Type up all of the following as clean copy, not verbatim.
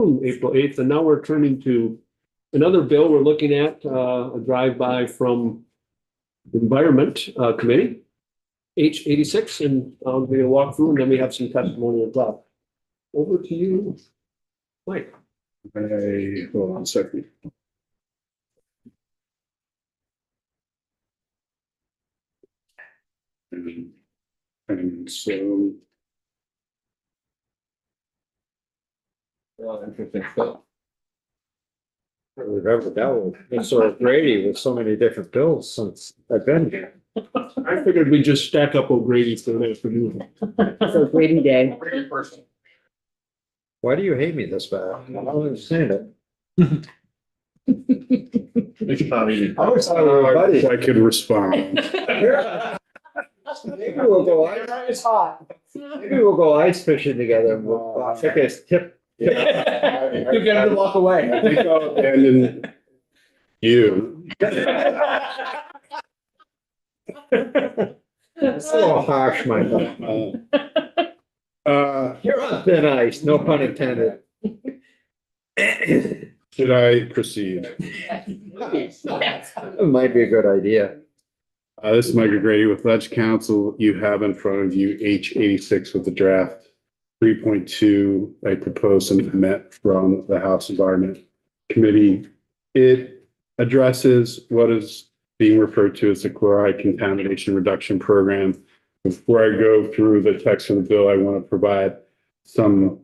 April 8th, and now we're turning to another bill we're looking at, a drive-by from Environment Committee, H86, and I'll be a walk through, and then we have some testimony as well. Over to you, Mike. Hey, hold on a second. And so. Well, interesting stuff. I remember that one. It's sort of Grady with so many different bills since I've been here. I figured we'd just stack up O'Grady for the afternoon. So Grady Day. Why do you hate me this bad? I don't understand it. It's not easy. I was talking to my buddy. I could respond. Maybe we'll go ice. It's hot. Maybe we'll go ice fishing together. And we'll take a tip. You get him to walk away. I think I'll abandon you. It's a little harsh, my friend. You're on thin ice, no pun intended. Should I proceed? It might be a good idea. This is Mike Grady with Ledge Council. You have in front of you H86 with the draft 3.2. I proposed and met from the House Environment Committee. It addresses what is being referred to as the Chloride Contamination Reduction Program. Before I go through the text of the bill, I want to provide some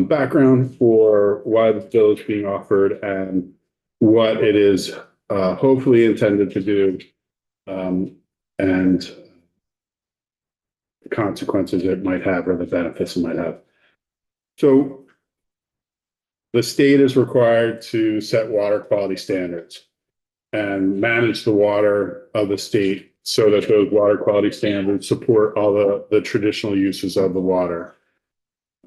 background for why the bill is being offered and what it is hopefully intended to do, and the consequences it might have or the benefits it might have. So the state is required to set water quality standards and manage the water of the state so that those water quality standards support all the traditional uses of the water.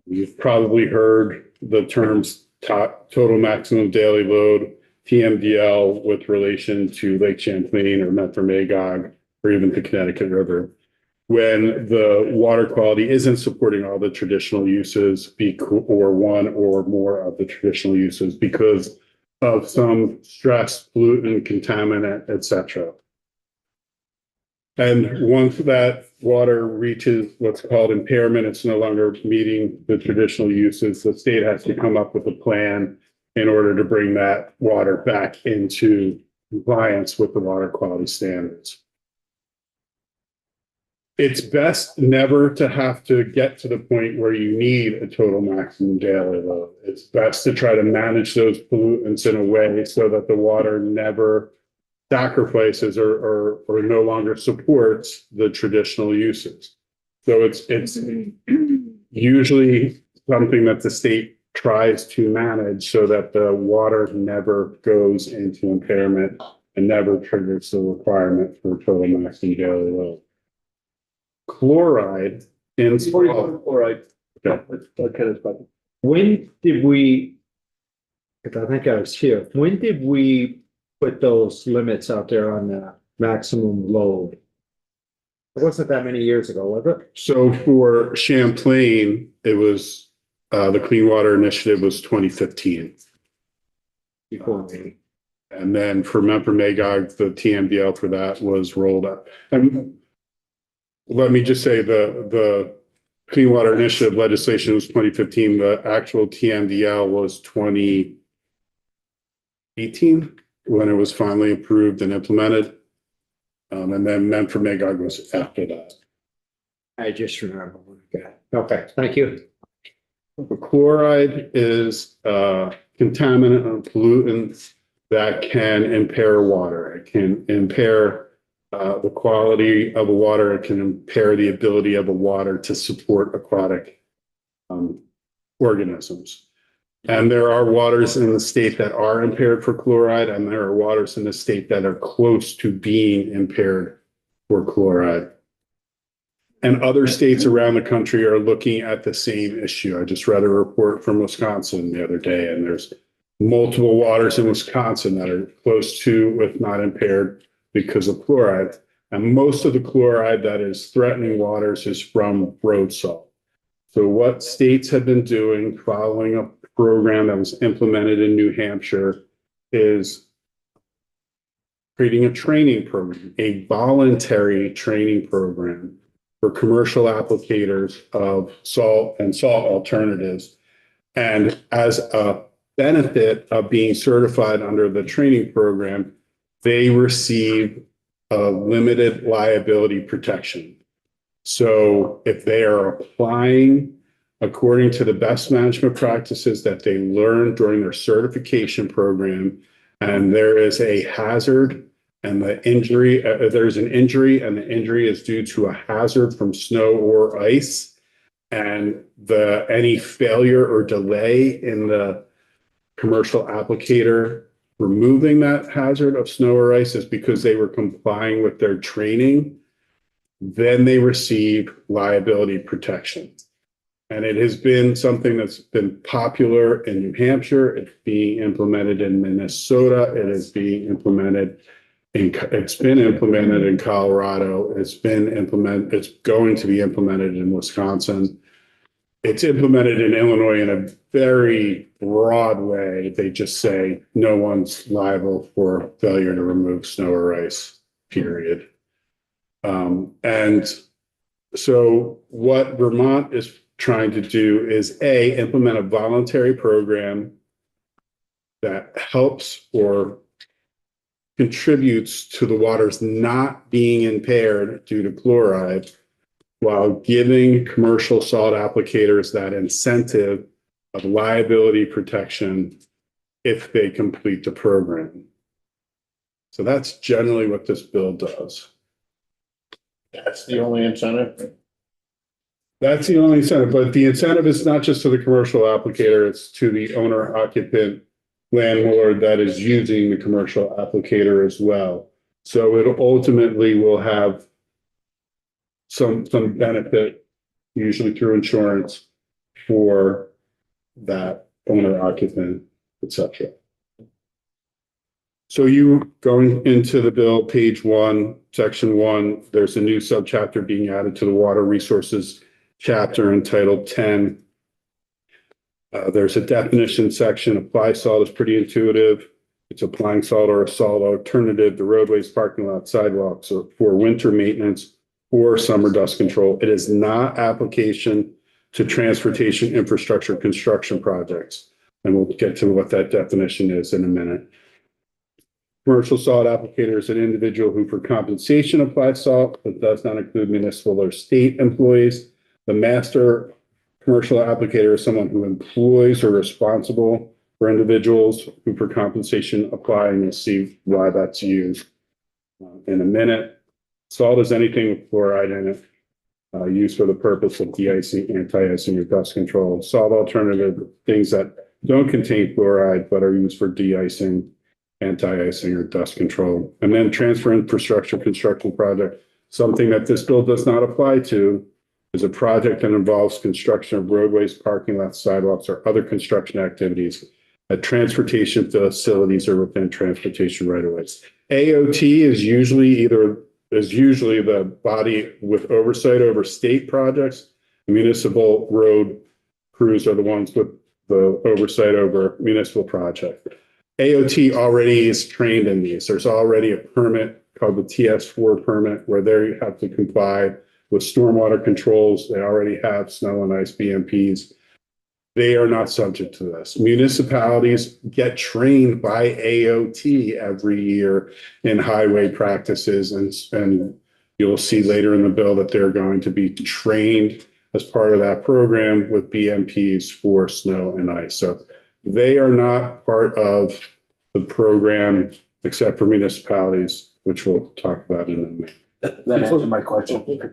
You've probably heard the terms total maximum daily load, TMDL, with relation to Lake Champlain or Metro-Magog or even the Connecticut River. When the water quality isn't supporting all the traditional uses or one or more of the traditional uses because of some stress, pollutant, contaminant, etc. And once that water reaches what's called impairment, it's no longer meeting the traditional uses, the state has to come up with a plan in order to bring that water back into compliance with the water quality standards. It's best never to have to get to the point where you need a total maximum daily load. It's best to try to manage those pollutants in a way so that the water never sacrifices or no longer supports the traditional uses. So it's usually something that the state tries to manage so that the water never goes into impairment and never triggers the requirement for total maximum daily load. Chloride in Chloride. Okay. When did we, because I think I was here, when did we put those limits out there on the maximum load? It wasn't that many years ago, was it? So for Champlain, it was the Clean Water Initiative was 2015. Before me. And then for Metro-Magog, the TMDL for that was rolled up. And let me just say the Clean Water Initiative legislation was 2015. The actual TMDL was 2018 when it was finally approved and implemented. And then Metro-Magog was after that. I just remember. Okay, thank you. Chloride is a contaminant or pollutant that can impair water. It can impair the quality of the water. It can impair the ability of the water to support aquatic organisms. And there are waters in the state that are impaired for chloride, and there are waters in the state that are close to being impaired for chloride. And other states around the country are looking at the same issue. I just read a report from Wisconsin the other day, and there's multiple waters in Wisconsin that are close to, if not impaired, because of chloride. And most of the chloride that is threatening waters is from road salt. So what states have been doing, following a program that was implemented in New Hampshire is creating a training program, a voluntary training program for commercial applicators of salt and salt alternatives. And as a benefit of being certified under the training program, they receive a limited liability protection. So if they are applying according to the best management practices that they learned during their certification program, and there is a hazard and the injury, there's an injury and the injury is due to a hazard from snow or ice, and any failure or delay in the commercial applicator removing that hazard of snow or ice is because they were complying with their training, then they receive liability protection. And it has been something that's been popular in New Hampshire. It's being implemented in Minnesota. It is being implemented it's been implemented in Colorado. It's going to be implemented in Wisconsin. It's implemented in Illinois in a very broad way. They just say no one's liable for failure to remove snow or ice, period. And so what Vermont is trying to do is implement a voluntary program that helps or contributes to the waters not being impaired due to chloride, while giving commercial salt applicators that incentive of liability protection if they complete the program. So that's generally what this bill does. That's the only incentive. That's the only incentive, but the incentive is not just to the commercial applicator, it's to the owner occupant landlord that is using the commercial applicator as well. So it ultimately will have some benefit, usually through insurance, for that owner occupant, etc. So you going into the bill, page 1, section 1, there's a new subchapter being added to the water resources chapter entitled 10. There's a definition section. Apply salt is pretty intuitive. It's applying salt or a salt alternative to roadways, parking lots, sidewalks, or for winter maintenance or summer dust control. It is not application to transportation infrastructure construction projects. And we'll get to what that definition is in a minute. Commercial salt applicator is an individual who for compensation applies salt, but does not include municipal or state employees. The master commercial applicator is someone who employs or responsible for individuals who for compensation apply, and you'll see why that's used in a minute. Salt is anything with fluoride in it, used for the purpose of de-icing, anti-icing, or dust control. Salt alternative, things that don't contain fluoride but are used for de-icing, anti-icing, or dust control. And then transfer infrastructure construction project, something that this bill does not apply to, is a project that involves construction of roadways, parking lots, sidewalks, or other construction activities at transportation facilities or within transportation right-of-ways. AOT is usually the body with oversight over state projects. Municipal road crews are the ones with the oversight over municipal project. AOT already is trained in these. There's already a permit called the TS4 permit where they have to comply with stormwater controls. They already have snow and ice BMPs. They are not subject to this. Municipalities get trained by AOT every year in highway practices, and you'll see later in the bill that they're going to be trained as part of that program with BMPs for snow and ice. So they are not part of the program except for municipalities, which we'll talk about in a minute. That answered my question.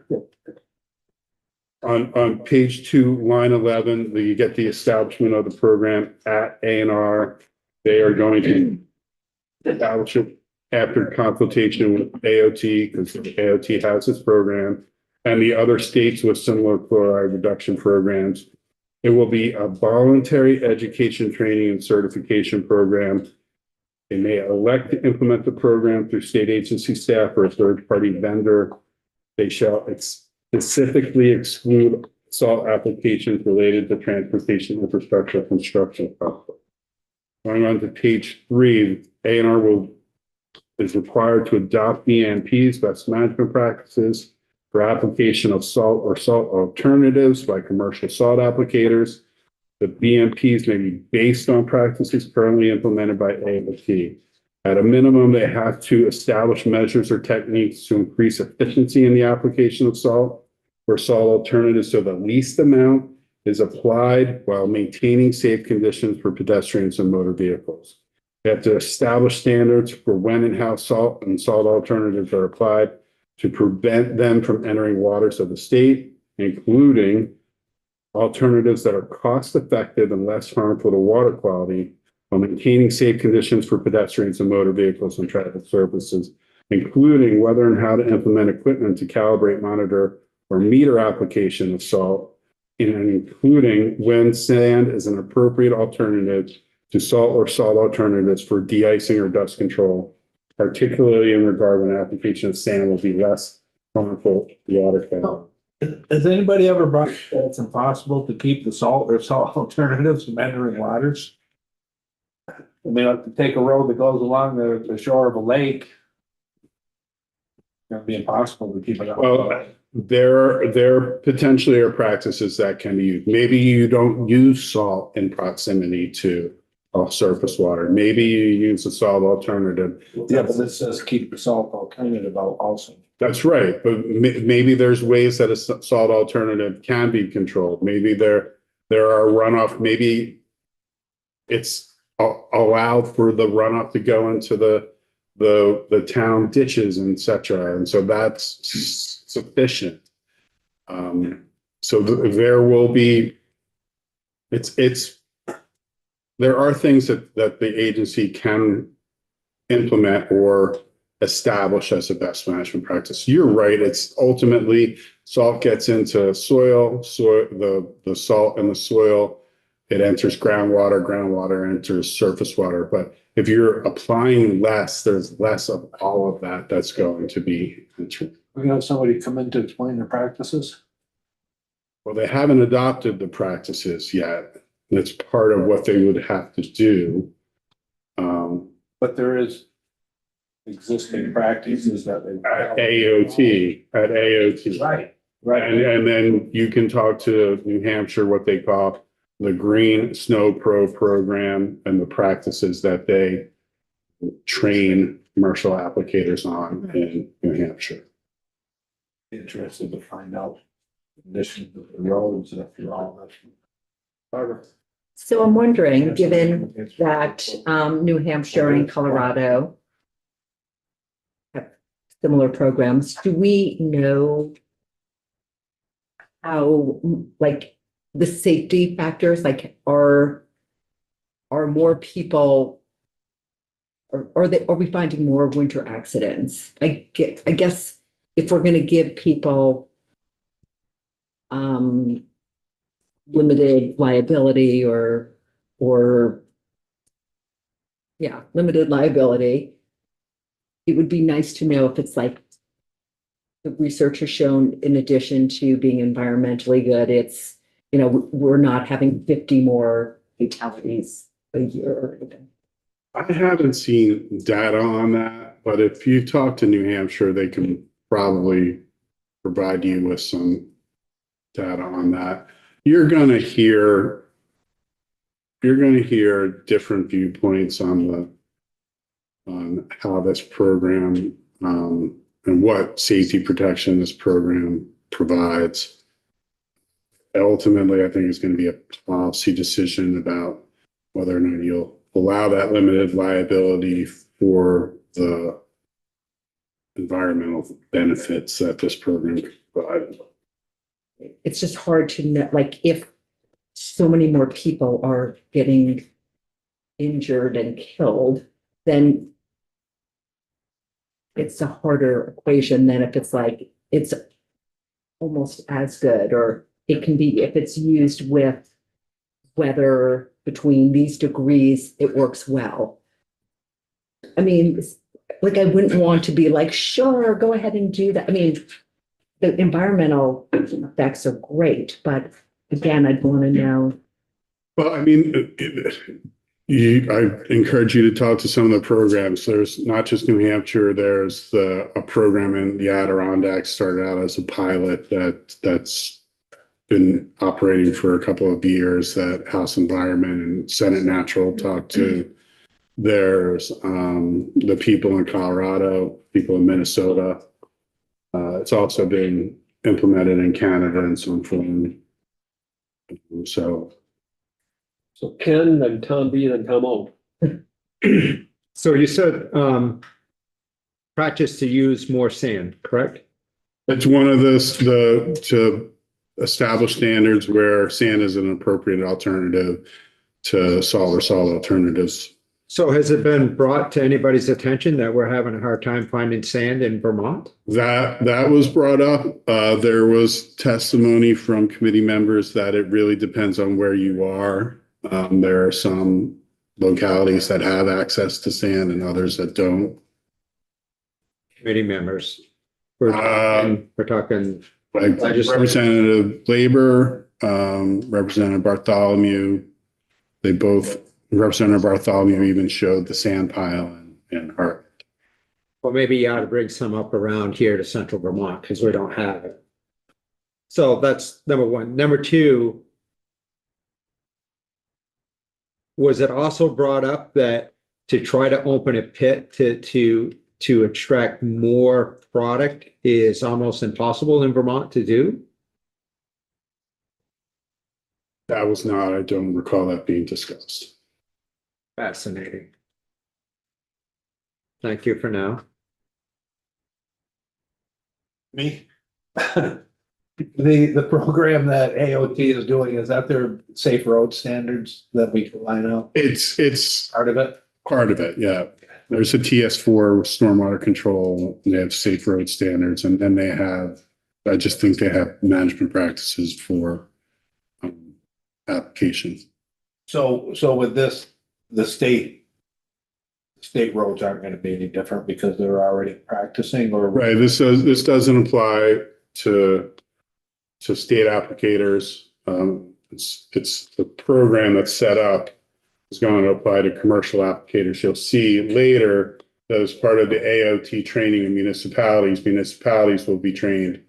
On page 2, line 11, you get the establishment of the program at A&R. They are going to establish it after consultation with AOT, because AOT has this program, and the other states with similar chloride reduction programs. It will be a voluntary education, training, and certification program. They may elect to implement the program through state agency staff or a third-party vendor. They shall specifically exclude salt applications related to transportation infrastructure construction projects. Going on to page 3, A&R is required to adopt BMP's best management practices for application of salt or salt alternatives by commercial salt applicators. The BMPs may be based on practices currently implemented by AOT. At a minimum, they have to establish measures or techniques to increase efficiency in the application of salt or salt alternatives so the least amount is applied while maintaining safe conditions for pedestrians and motor vehicles. They have to establish standards for when and how salt and salt alternatives are applied to prevent them from entering waters of the state, including alternatives that are cost-effective and less harmful to water quality while maintaining safe conditions for pedestrians and motor vehicles and traffic surfaces, including whether and how to implement equipment to calibrate, monitor, or meter application of salt, and including when sand is an appropriate alternative to salt or salt alternatives for de-icing or dust control, particularly in regard when application of sand will be less harmful to water quality. Has anybody ever brought that it's impossible to keep the salt or salt alternatives from entering waters? I mean, like to take a road that goes along the shore of a lake. It's gonna be impossible to keep it up. Well, there potentially are practices that can be used. Maybe you don't use salt in proximity to surface water. Maybe you use a salt alternative. Yeah, but this says keep the salt alternative out also. That's right, but maybe there's ways that a salt alternative can be controlled. Maybe there are runoff, maybe it's allowed for the runoff to go into the town ditches, and etc. And so that's sufficient. So there will be, there are things that the agency can implement or establish as a best management practice. You're right. It's ultimately salt gets into soil, the salt in the soil, it enters groundwater enters surface water. But if you're applying less, there's less of all of that that's going to be entering. We're gonna have somebody come in to explain their practices. Well, they haven't adopted the practices yet. That's part of what they would have to do. But there is existing practices that they. At AOT. Right. And then you can talk to New Hampshire, what they call the Green Snow Pro program and the practices that they train commercial applicators on in New Hampshire. Interested to find out conditions of the roads after all that. So I'm wondering, given that New Hampshire and Colorado have similar programs, do we know how, like, the safety factors, like, are more people, are we finding more winter accidents? I guess if we're going to give people limited liability or limited liability, it would be nice to know if it's like the research has shown, in addition to being environmentally good, it's, we're not having 50 more fatalities a year or anything. I haven't seen data on that, but if you talk to New Hampshire, they can probably provide you with some data on that. You're going to hear different viewpoints on how this program and what safety protection this program provides. Ultimately, I think it's going to be a policy decision about whether or not you'll allow that limited liability for the environmental benefits that this program provides. It's just hard to know, like, if so many more people are getting injured and killed, then it's a harder equation than if it's like, it's almost as good, or it can be, if it's used with weather between these degrees, it works well. I mean, like, I wouldn't want to be like, sure, go ahead and do that. I mean, the environmental effects are great, but again, I'd want to know. Well, I mean, I encourage you to talk to some of the programs. There's not just New Hampshire, there's a program in the Adirondacks started out as a pilot that's been operating for a couple of years that House Environment and Senate Natural talked to. There's the people in Colorado, people in Minnesota. It's also been implemented in Canada and some foreign. So So Ken, then Tom B, then Tom O. So you said, practice to use more sand, correct? it's one of to establish standards where sand is an appropriate alternative to salt or salt alternatives. So has it been brought to anybody's attention that we're having a hard time finding sand in Vermont? That was brought up. There was testimony from committee members that it really depends on where you are. There are some localities that have access to sand and others that don't. Committee members. We're talking, Like Representative Labor, Representative Bartholomew, Representative Bartholomew even showed the sand pile in Hart. well, maybe you ought to bring some up around here to central Vermont because we don't have it. So that's number one. Number two, was it also brought up that to try to open a pit to extract more product is almost impossible in Vermont to do? That was not, I don't recall that being discussed. Fascinating. Thank you for now. Me? The program that AOT is doing, is that their safe road standards that we can line up? It's Part of it? part of it, yeah. There's a TS4 stormwater control, and they have safe road standards, and then they have, I just think they have management practices for applications. So with this, the state roads aren't gonna be any different because they're already practicing, or? Right, this doesn't apply to state applicators. It's the program that's set up is going to apply to commercial applicators. You'll see later that as part of the AOT training in municipalities will be trained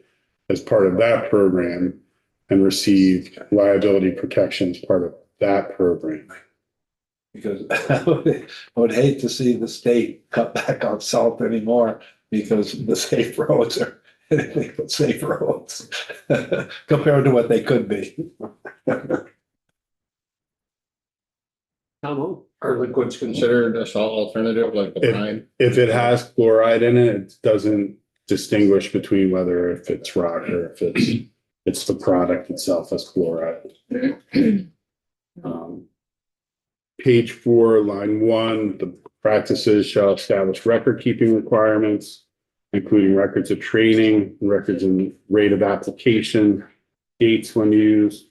as part of that program and receive liability protection as part of that program. Because I would hate to see the state cut back on salt anymore because the safe roads are anything but safe roads compared to what they could be. Tom O. Are liquids considered a salt alternative like the brine? If it has chloride in it, it doesn't distinguish between whether if it's rock or if it's the product itself as chloride. Page 4, line 1, the practices shall establish record keeping requirements, including records of training, records and rate of application, dates when used.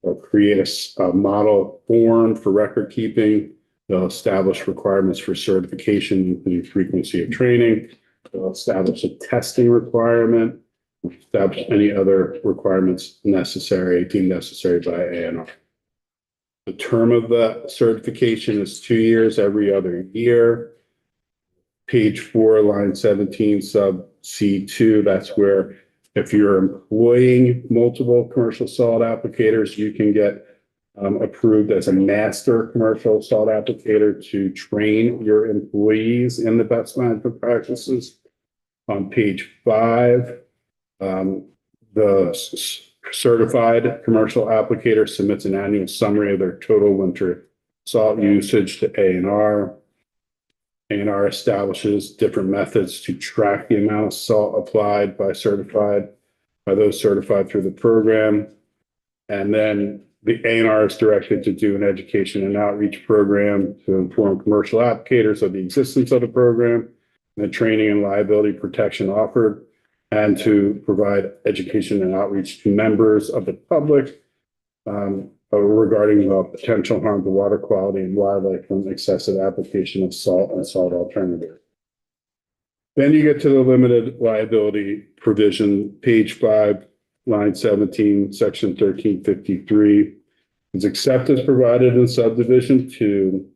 They'll create a model form for record keeping. They'll establish requirements for certification, including frequency of training. They'll establish a testing requirement, establish any other requirements deemed necessary by ANR. The term of the certification is 2 years, every other year. Page 4, line 17, sub C2, that's where if you're employing multiple commercial salt applicators, you can get approved as a master commercial salt applicator to train your employees in the best management practices. On page 5, the certified commercial applicator submits an annual summary of their total winter salt usage to ANR. ANR establishes different methods to track the amount of salt applied by those certified through the program. And then the ANR is directed to do an education and outreach program to inform commercial applicators of the existence of the program, the training and liability protection offered, and to provide education and outreach to members of the public regarding the potential harm to water quality and wildlife from excessive application of salt and salt alternatives. Then you get to the limited liability provision, page 5, line 17, section 1353. Is except as provided in subdivision 2,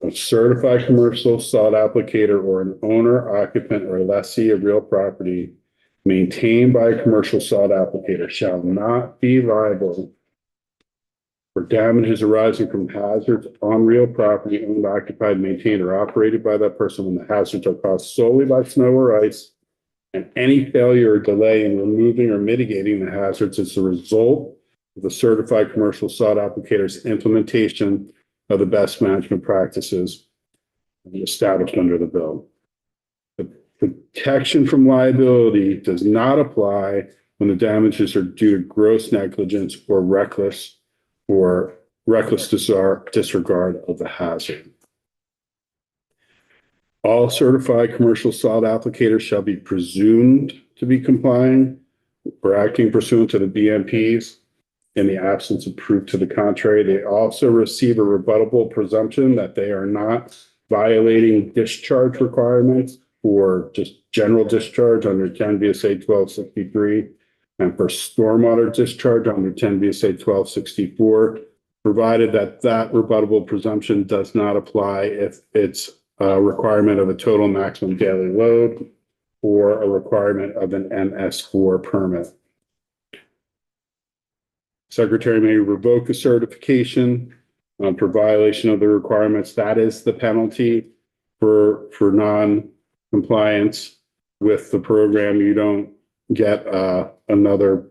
a certified commercial salt applicator or an owner, occupant, or lessee of real property maintained by a commercial salt applicator shall not be liable for damages arising from hazards on real property owned, occupied, maintained, or operated by that person when the hazards are caused solely by snow or ice, and any failure or delay in removing or mitigating the hazards as a result of the certified commercial salt applicator's implementation of the best management practices established under the bill. The protection from liability does not apply when the damages are due to gross negligence or reckless disregard of the hazard. All certified commercial salt applicators shall be presumed to be complying or acting pursuant to the BMPs. In the absence of proof to the contrary, they also receive a rebuttable presumption that they are not violating discharge requirements for just general discharge under 10 VSA 1263 and for stormwater discharge under 10 VSA 1264, provided that that rebuttable presumption does not apply if it's a requirement of a total maximum daily load or a requirement of an MS4 permit. Secretary may revoke a certification for violation of the requirements. That is the penalty for non-compliance with the program. You don't get another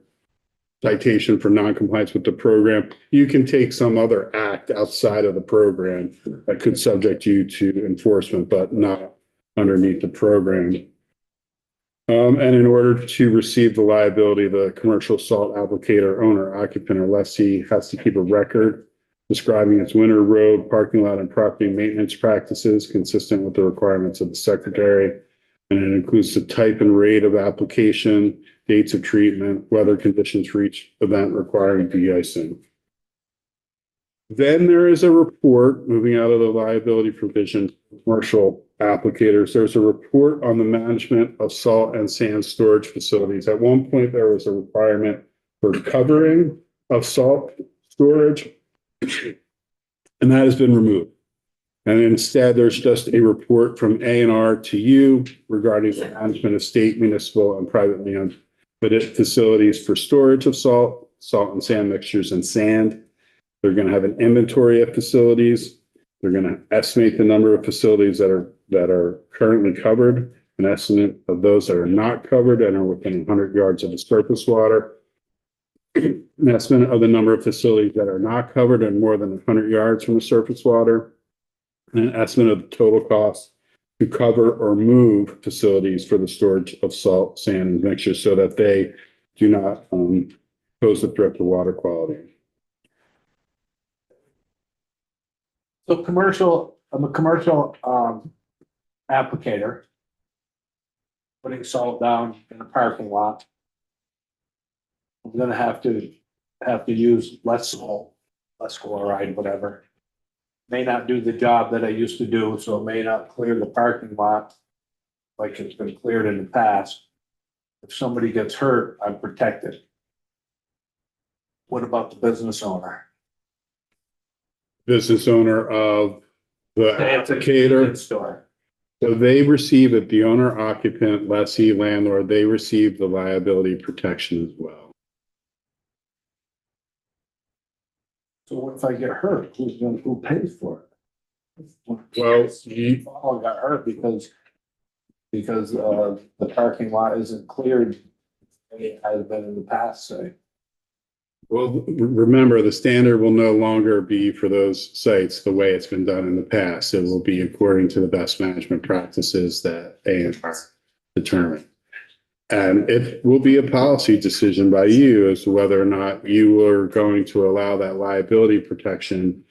citation for non-compliance with the program. You can take some other act outside of the program that could subject you to enforcement, but not underneath the program. And in order to receive the liability, the commercial salt applicator owner, occupant, or lessee has to keep a record describing its winter road, parking lot, and property maintenance practices consistent with the requirements of the secretary. And it includes the type and rate of application, dates of treatment, weather conditions for each event requiring de-icing. Then there is a report moving out of the liability provision, commercial applicators. There's a report on the management of salt and sand storage facilities. At one point, there was a requirement for covering of salt storage, and that has been removed. And instead, there's just a report from A&R to you regarding the management of state, municipal, and privately owned facilities for storage of salt, salt and sand mixtures, and sand. They're going to have an inventory of facilities. They're going to estimate the number of facilities that are currently covered, an estimate of those that are not covered and are within 100 yards of the surface water, an estimate of the number of facilities that are not covered and more than 100 yards from the surface water, and an estimate of the total cost to cover or move facilities for the storage of salt, sand, and mixtures so that they do not pose a threat to water quality. So I'm a commercial applicator. Putting salt down in a parking lot. I'm gonna have to use less salt, less chloride, whatever. May not do the job that I used to do, so it may not clear the parking lot like it's been cleared in the past. If somebody gets hurt, I'm protected. What about the business owner? Business owner of the applicator. Store. So they receive it, the owner, occupant, lessee, landlord, they receive the liability protection as well. So what if I get hurt? Who pays for it? Well, I got hurt because the parking lot isn't cleared. It has been in the past, say. Well, remember, the standard will no longer be for those sites the way it's been done in the past. It will be according to the best management practices that A&R determine. And it will be a policy decision by you as to whether or not you are going to allow that liability protection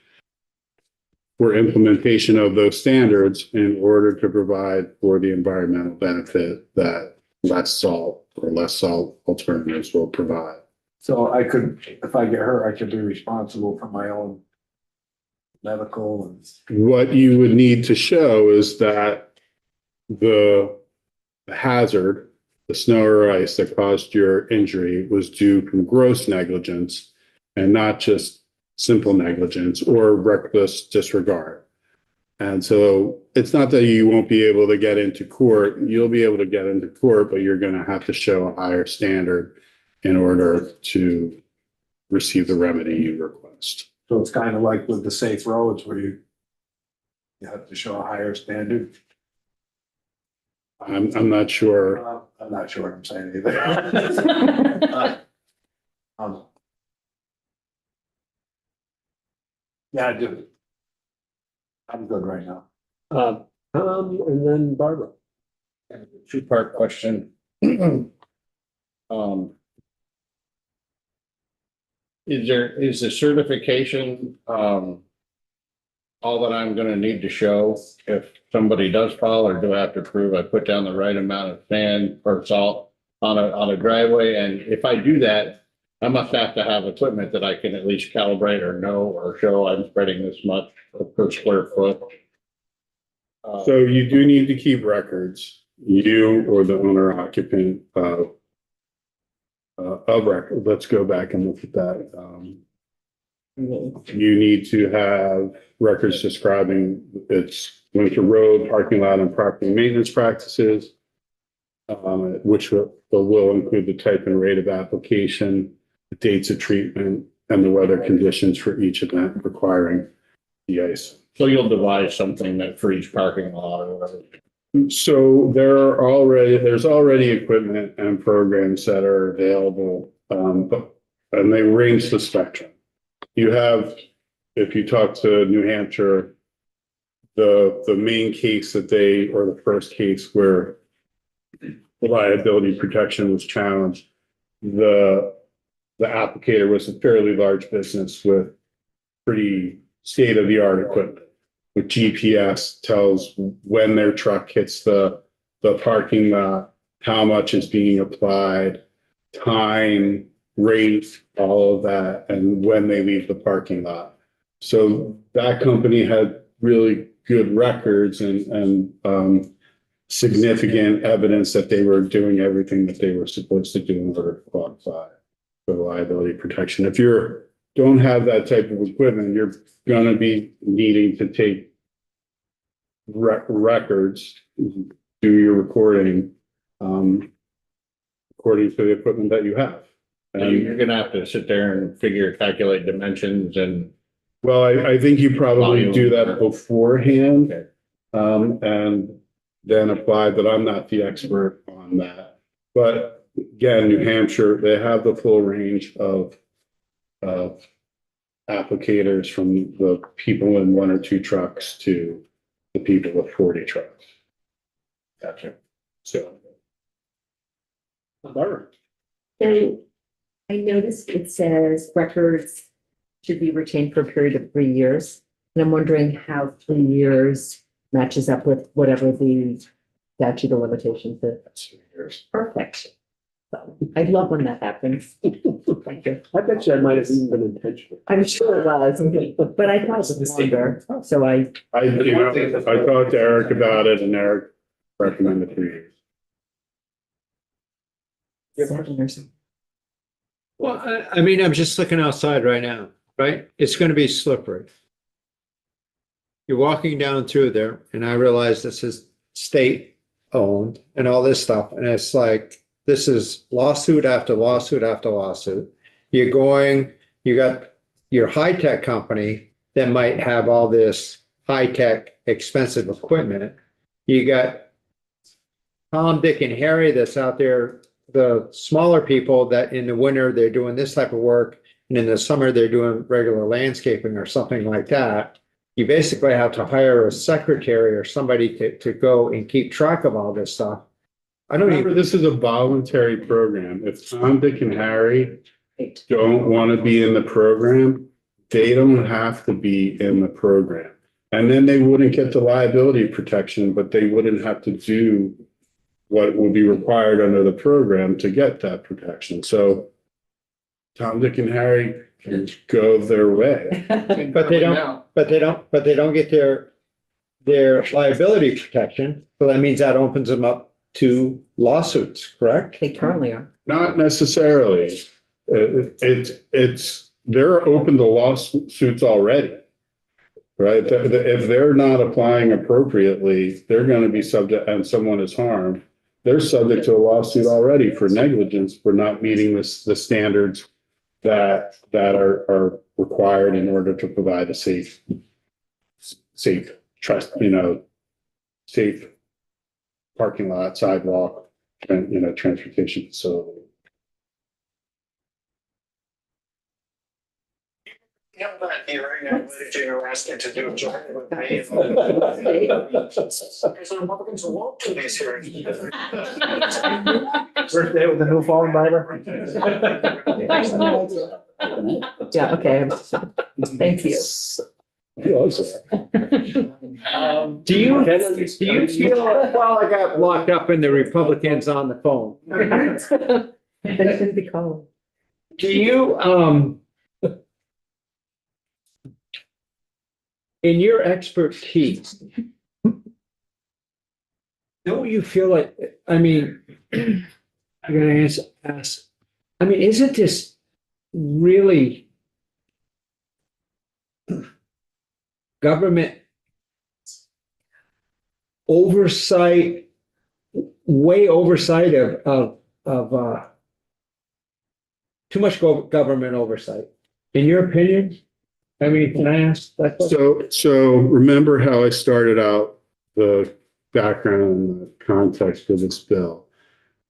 for implementation of those standards in order to provide for the environmental benefit that less salt or less salt alternatives will provide. So I could, if I get hurt, I could be responsible for my own medical and. What you would need to show is that the the hazard, the snow or ice that caused your injury was due from gross negligence and not just simple negligence or reckless disregard. And so it's not that you won't be able to get into court. You'll be able to get into court, but you're going to have to show a higher standard in order to receive the remedy you request. So it's kind of like with the safe roads where you have to show a higher standard. I'm not sure. I'm not sure what I'm saying either. Um, Yeah, I do. I'm good right now. Tom and then Barbara. Two-part question. Is the certification, all that I'm gonna need to show if somebody does fall, or do I have to prove I put down the right amount of sand or salt on a driveway? And if I do that, I must have to have equipment that I can at least calibrate or know or show I'm spreading this much per square foot. So you do need to keep records, you or the owner occupant of record. Let's go back and look at that. You need to have records describing its winter road, parking lot, and property maintenance practices, which will include the type and rate of application, the dates of treatment, and the weather conditions for each event requiring the ice. So you'll devise something that for each parking lot or whatever. So there's already equipment and programs that are available, and they range the spectrum. You have, if you talk to New Hampshire, the main case that or the first case where the liability protection was challenged, the applicator was a fairly large business with pretty state-of-the-art equipment. With GPS tells when their truck hits the parking lot, how much is being applied, time, rate, all of that, and when they leave the parking lot. So that company had really good records and significant evidence that they were doing everything that they were supposed to do in order to qualify for liability protection. If you don't have that type of equipment, you're going to be needing to take records, do your recording according to the equipment that you have. And you're gonna have to sit there and calculate dimensions and. Well, I think you probably do that beforehand. Okay. And then apply, but I'm not the expert on that. But again, New Hampshire, they have the full range of applicators, from the people in 1 or 2 trucks to the people with 40 trucks. Gotcha. So. Barbara. So I noticed it says records should be retained for a period of 3 years. And I'm wondering how 3 years matches up with whatever the statute of limitations is. Perfect. So I love when that happens. Thank you. I bet you that might have even been intentional. I'm sure it was, but I thought it was longer, so I I talked to Eric about it, and Eric recommended 3 years. 7 or something. Well, I mean, I'm just looking outside right now, right? It's going to be slippery. You're walking down through there, and I realize this is state owned and all this stuff. And it's like, this is lawsuit after lawsuit after lawsuit. You got your high-tech company that might have all this high-tech expensive equipment. You got Tom, Dick, and Harry that's out there, the smaller people that in the winter they're doing this type of work, and in the summer they're doing regular landscaping or something like that. You basically have to hire a secretary or somebody to go and keep track of all this stuff. I don't Remember, even, this is a voluntary program. If Tom, Dick, and Harry don't want to be in the program, they don't have to be in the program. And then they wouldn't get the liability protection, but they wouldn't have to do what would be required under the program to get that protection. So Tom, Dick, and Harry can go their way. but they don't get their liability protection. So that means that opens them up to lawsuits, correct? They currently are. Not necessarily. They're open to lawsuits already. Right? If they're not applying appropriately, they're going to be subject, and someone is harmed, they're subject to a lawsuit already for negligence for not meeting the standards that are required in order to provide a safe safe parking lot, sidewalk, and, transportation facility. Yeah, but hearing, I'm interested to do a joint with me. Because Republicans won't do these hearings. First day with the new phone, Barbara? Yeah, okay. Thank you. Do you feel, well, I got locked up in the Republicans on the phone. That should be called. Do you, in your expertise, don't you feel like, I mean, I'm gonna ask, I mean, isn't this really government oversight, way oversight of too much government oversight, in your opinion? I mean, can I ask that question? So remember how I started out the background and the context of this bill,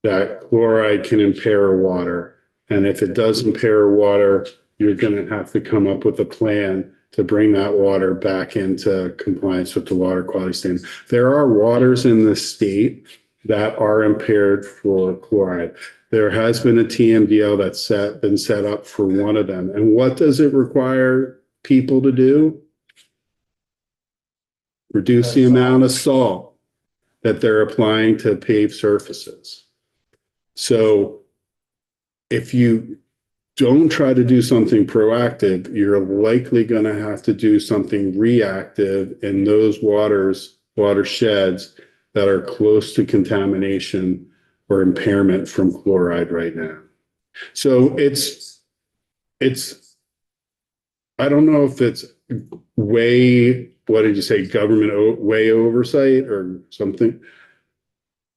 that chloride can impair water. And if it does impair water, you're going to have to come up with a plan to bring that water back into compliance with the water quality standard. There are waters in the state that are impaired for chloride. There has been a TMDL that's been set up for one of them. And what does it require people to do? Reduce the amount of salt that they're applying to paved surfaces. So if you don't try to do something proactive, you're likely going to have to do something reactive in those watersheds that are close to contamination or impairment from chloride right now. So it's I don't know if it's way, what did you say, government way oversight or something.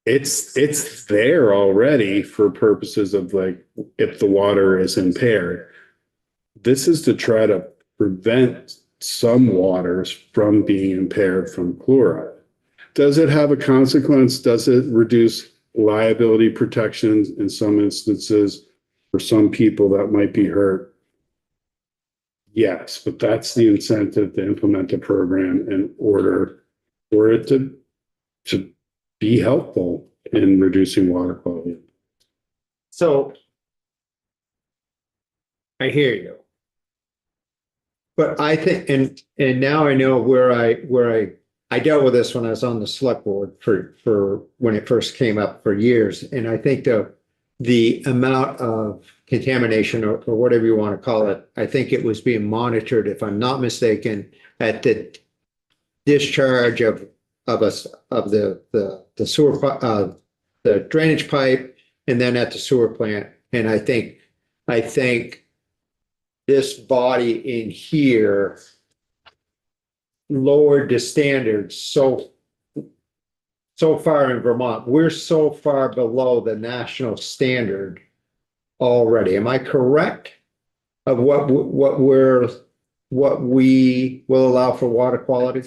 It's there already for purposes of like, if the water is impaired. This is to try to prevent some waters from being impaired from chloride. Does it have a consequence? Does it reduce liability protections in some instances for some people that might be hurt? Yes, but that's the incentive to implement a program in order for it to be helpful in reducing water quality. So I hear you. But I think, and now I know where I dealt with this when I was on the select board for when it first came up for years. And I think the amount of contamination or whatever you want to call it, I think it was being monitored, if I'm not mistaken, at the discharge of the sewer, the drainage pipe, and then at the sewer plant. And I think this body in here lowered the standards so far in Vermont. We're so far below the national standard already. Am I correct? Of what we will allow for water quality?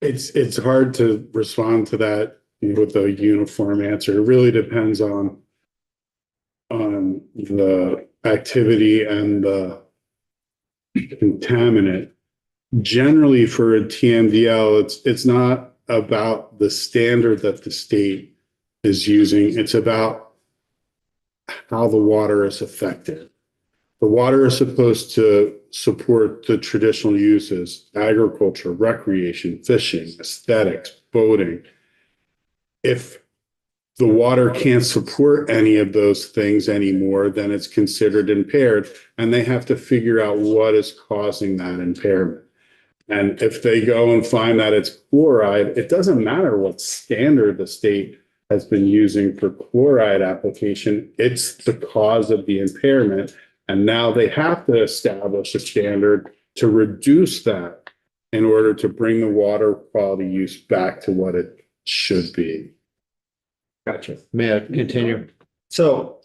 It's hard to respond to that with a uniform answer. It really depends on the activity and the contaminant. Generally, for a TMDL, it's not about the standard that the state is using. It's about how the water is affected. The water is supposed to support the traditional uses: agriculture, recreation, fishing, aesthetics, boating. If the water can't support any of those things anymore, then it's considered impaired, and they have to figure out what is causing that impairment. And if they go and find that it's chloride, it doesn't matter what standard the state has been using for chloride application, it's the cause of the impairment. And now they have to establish a standard to reduce that in order to bring the water quality use back to what it should be. Gotcha. May I continue? So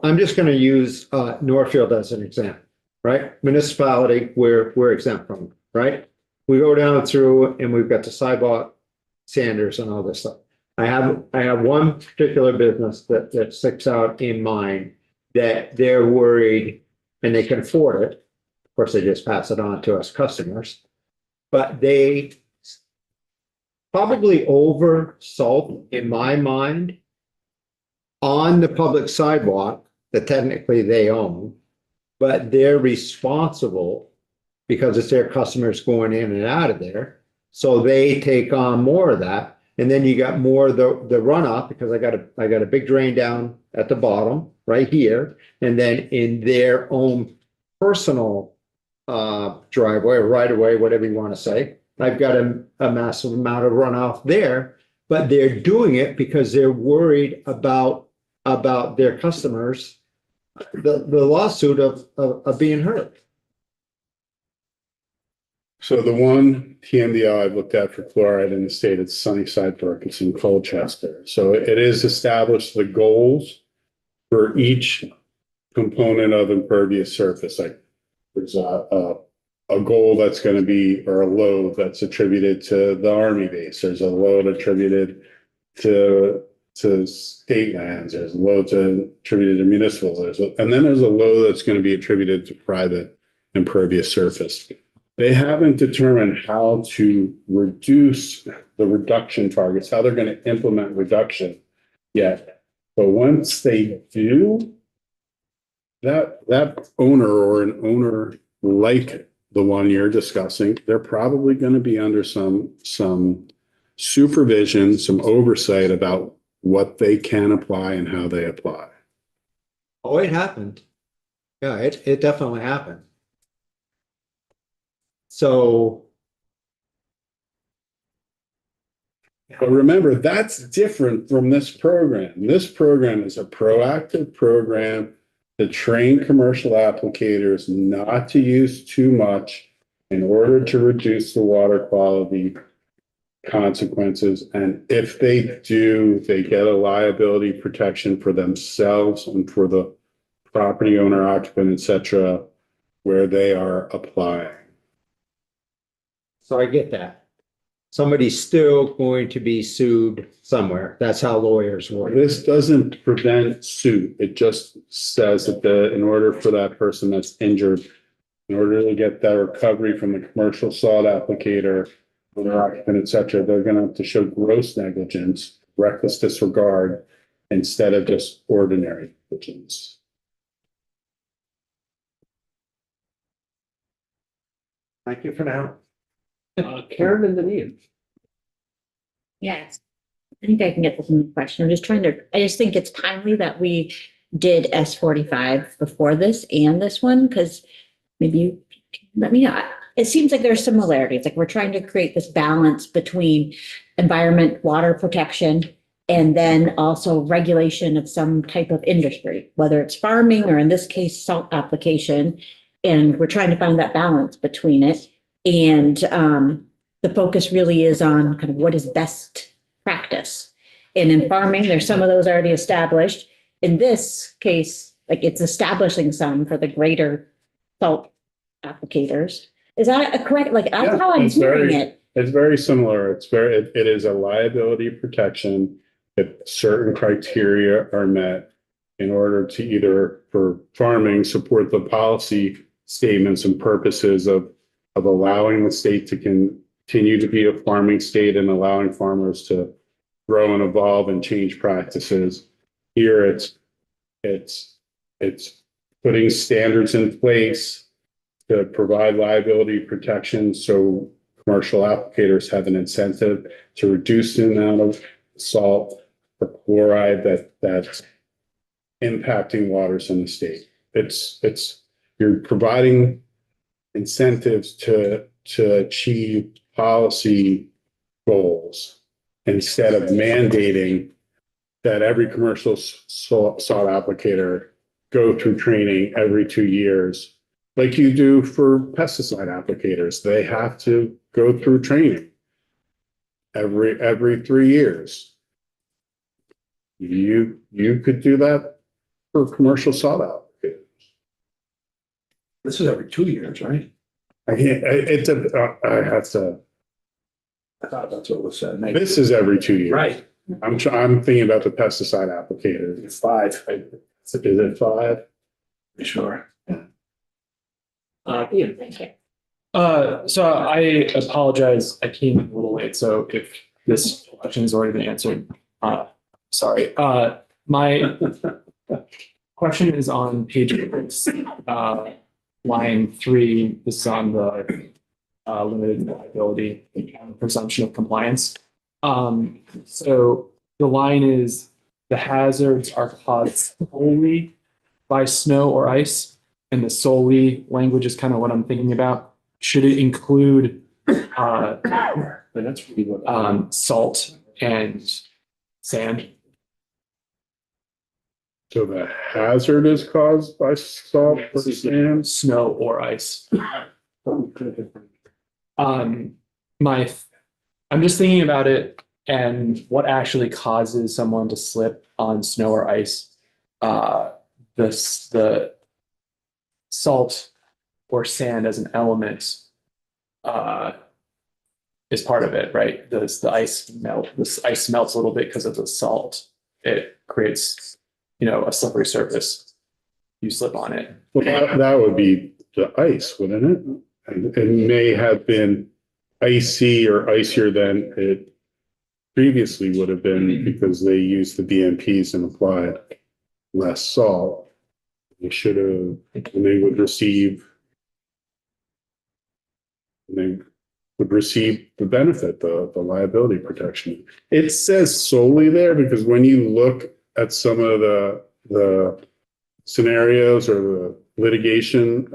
I'm just gonna use Northfield as an example, right? Municipality, we're exempt from, right? We go down through and we've got the sidewalk sanders and all this stuff. I have one particular business that sticks out in mind that they're worried and they can afford it. Of course, they just pass it on to us customers, but they probably over salt in my mind on the public sidewalk that technically they own, but they're responsible because it's their customers going in and out of there. So they take on more of that. And then you got more of the runoff because I got a big drain down at the bottom right here. And then in their own personal driveway or right of way, whatever you want to say, I've got a massive amount of runoff there, but they're doing it because they're worried about their customers, the lawsuit of being hurt. So the one TMDL I've looked at for chloride in the state is Sunnyside Brook. It's in Colchester. So it is established the goals for each component of impervious surface. Like there's a goal that's going to be, or a load that's attributed to the Army base. There's a load attributed to state lands. There's a load attributed to municipal. And then there's a load that's going to be attributed to private impervious surface. They haven't determined how to reduce the reduction targets, how they're going to implement reduction yet. But once they do, that owner or an owner like the one you're discussing, they're probably going to be under some supervision, some oversight about what they can apply and how they apply. Oh, it happened. Yeah, it definitely happened. So. But remember, that's different from this program. This program is a proactive program to train commercial applicators not to use too much in order to reduce the water quality consequences. And if they do, they get a liability protection for themselves and for the property owner, occupant, etc., where they are applying. So I get that. Somebody's still going to be sued somewhere. That's how lawyers work. This doesn't prevent suit. It just says that in order for that person that's injured, in order to get that recovery from the commercial salt applicator, or their occupant, et cetera, they're going to have to show gross negligence, reckless disregard, instead of just ordinary negligence. Thank you for now. Karen and then Ian. Yes, I think I can get this in the question. I just think it's timely that we did S45 before this and this one, because maybe you can let me know. It seems like there's similarities, like we're trying to create this balance between environment, water protection, and then also regulation of some type of industry, whether it's farming or in this case, salt application. And we're trying to find that balance between it. And the focus really is on kind of what is best practice. And in farming, there's some of those already established. In this case, like it's establishing some for the greater salt applicators. Is that a correct, like that's how I'm hearing it? It's very similar. It is a liability protection if certain criteria are met in order to either for farming support the policy statements and purposes of allowing the state to continue to be a farming state and allowing farmers to grow and evolve and change practices. Here it's putting standards in place to provide liability protection so commercial applicators have an incentive to reduce the amount of salt or chloride that's impacting waters in the state. You're providing incentives to achieve policy goals instead of mandating that every commercial salt applicator go through training every 2 years, like you do for pesticide applicators. They have to go through training every 3 years. You could do that for commercial salt applicators. This is every 2 years, right? I can't, I have to, I thought that's what was said. Maybe. this is every 2 years. Right. I'm thinking about the pesticide applicators. It's 5, Is it 5? for sure. Ian. So I apologize, I came in a little late, so if this question has already been answered, sorry. My question is on page 6, line 3. This is on the limited liability presumption of compliance. So the line is, the hazards are caused solely by snow or ice, and the solely language is kind of what I'm thinking about. Should it include That's really what. salt and sand? So the hazard is caused by salt or sand? Snow or ice. I'm just thinking about it and what actually causes someone to slip on snow or ice. The salt or sand as an element is part of it, right? The ice melts a little bit because of the salt. It creates, a slippery surface. You slip on it. Well, that would be the ice, wouldn't it? And it may have been icy or icier than it previously would have been because they used the BMPs and applied less salt. They should have, and they would receive the benefit, the liability protection. It says solely there because when you look at some of the scenarios or the litigation,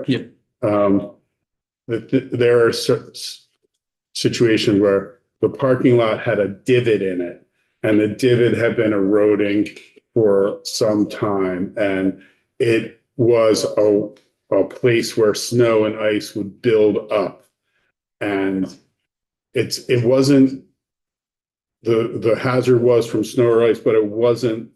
there are certain situations where the parking lot had a divot in it and the divot had been eroding for some time, and it was a place where snow and ice would build up, and it wasn't the hazard was from snow or ice, but it wasn't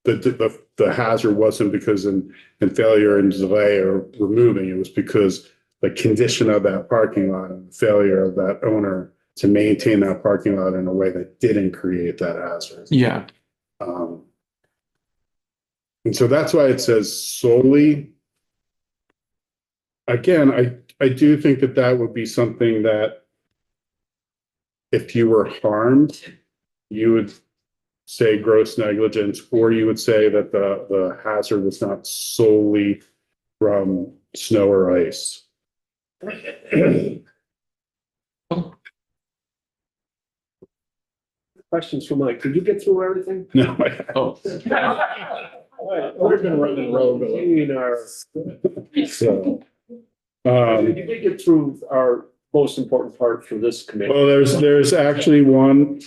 the hazard wasn't because in failure and delay or removing, it was because the condition of that parking lot and the failure of that owner to maintain that parking lot in a way that didn't create that hazard. Yeah. And so that's why it says solely. Again, I do think that would be something that if you were harmed, you would say gross negligence, or you would say that the hazard was not solely from snow or ice. Questions for Mike? Did you get through everything? No, Oh, We're gonna run the road. so, You did get through our most important part for this committee. well, there's actually one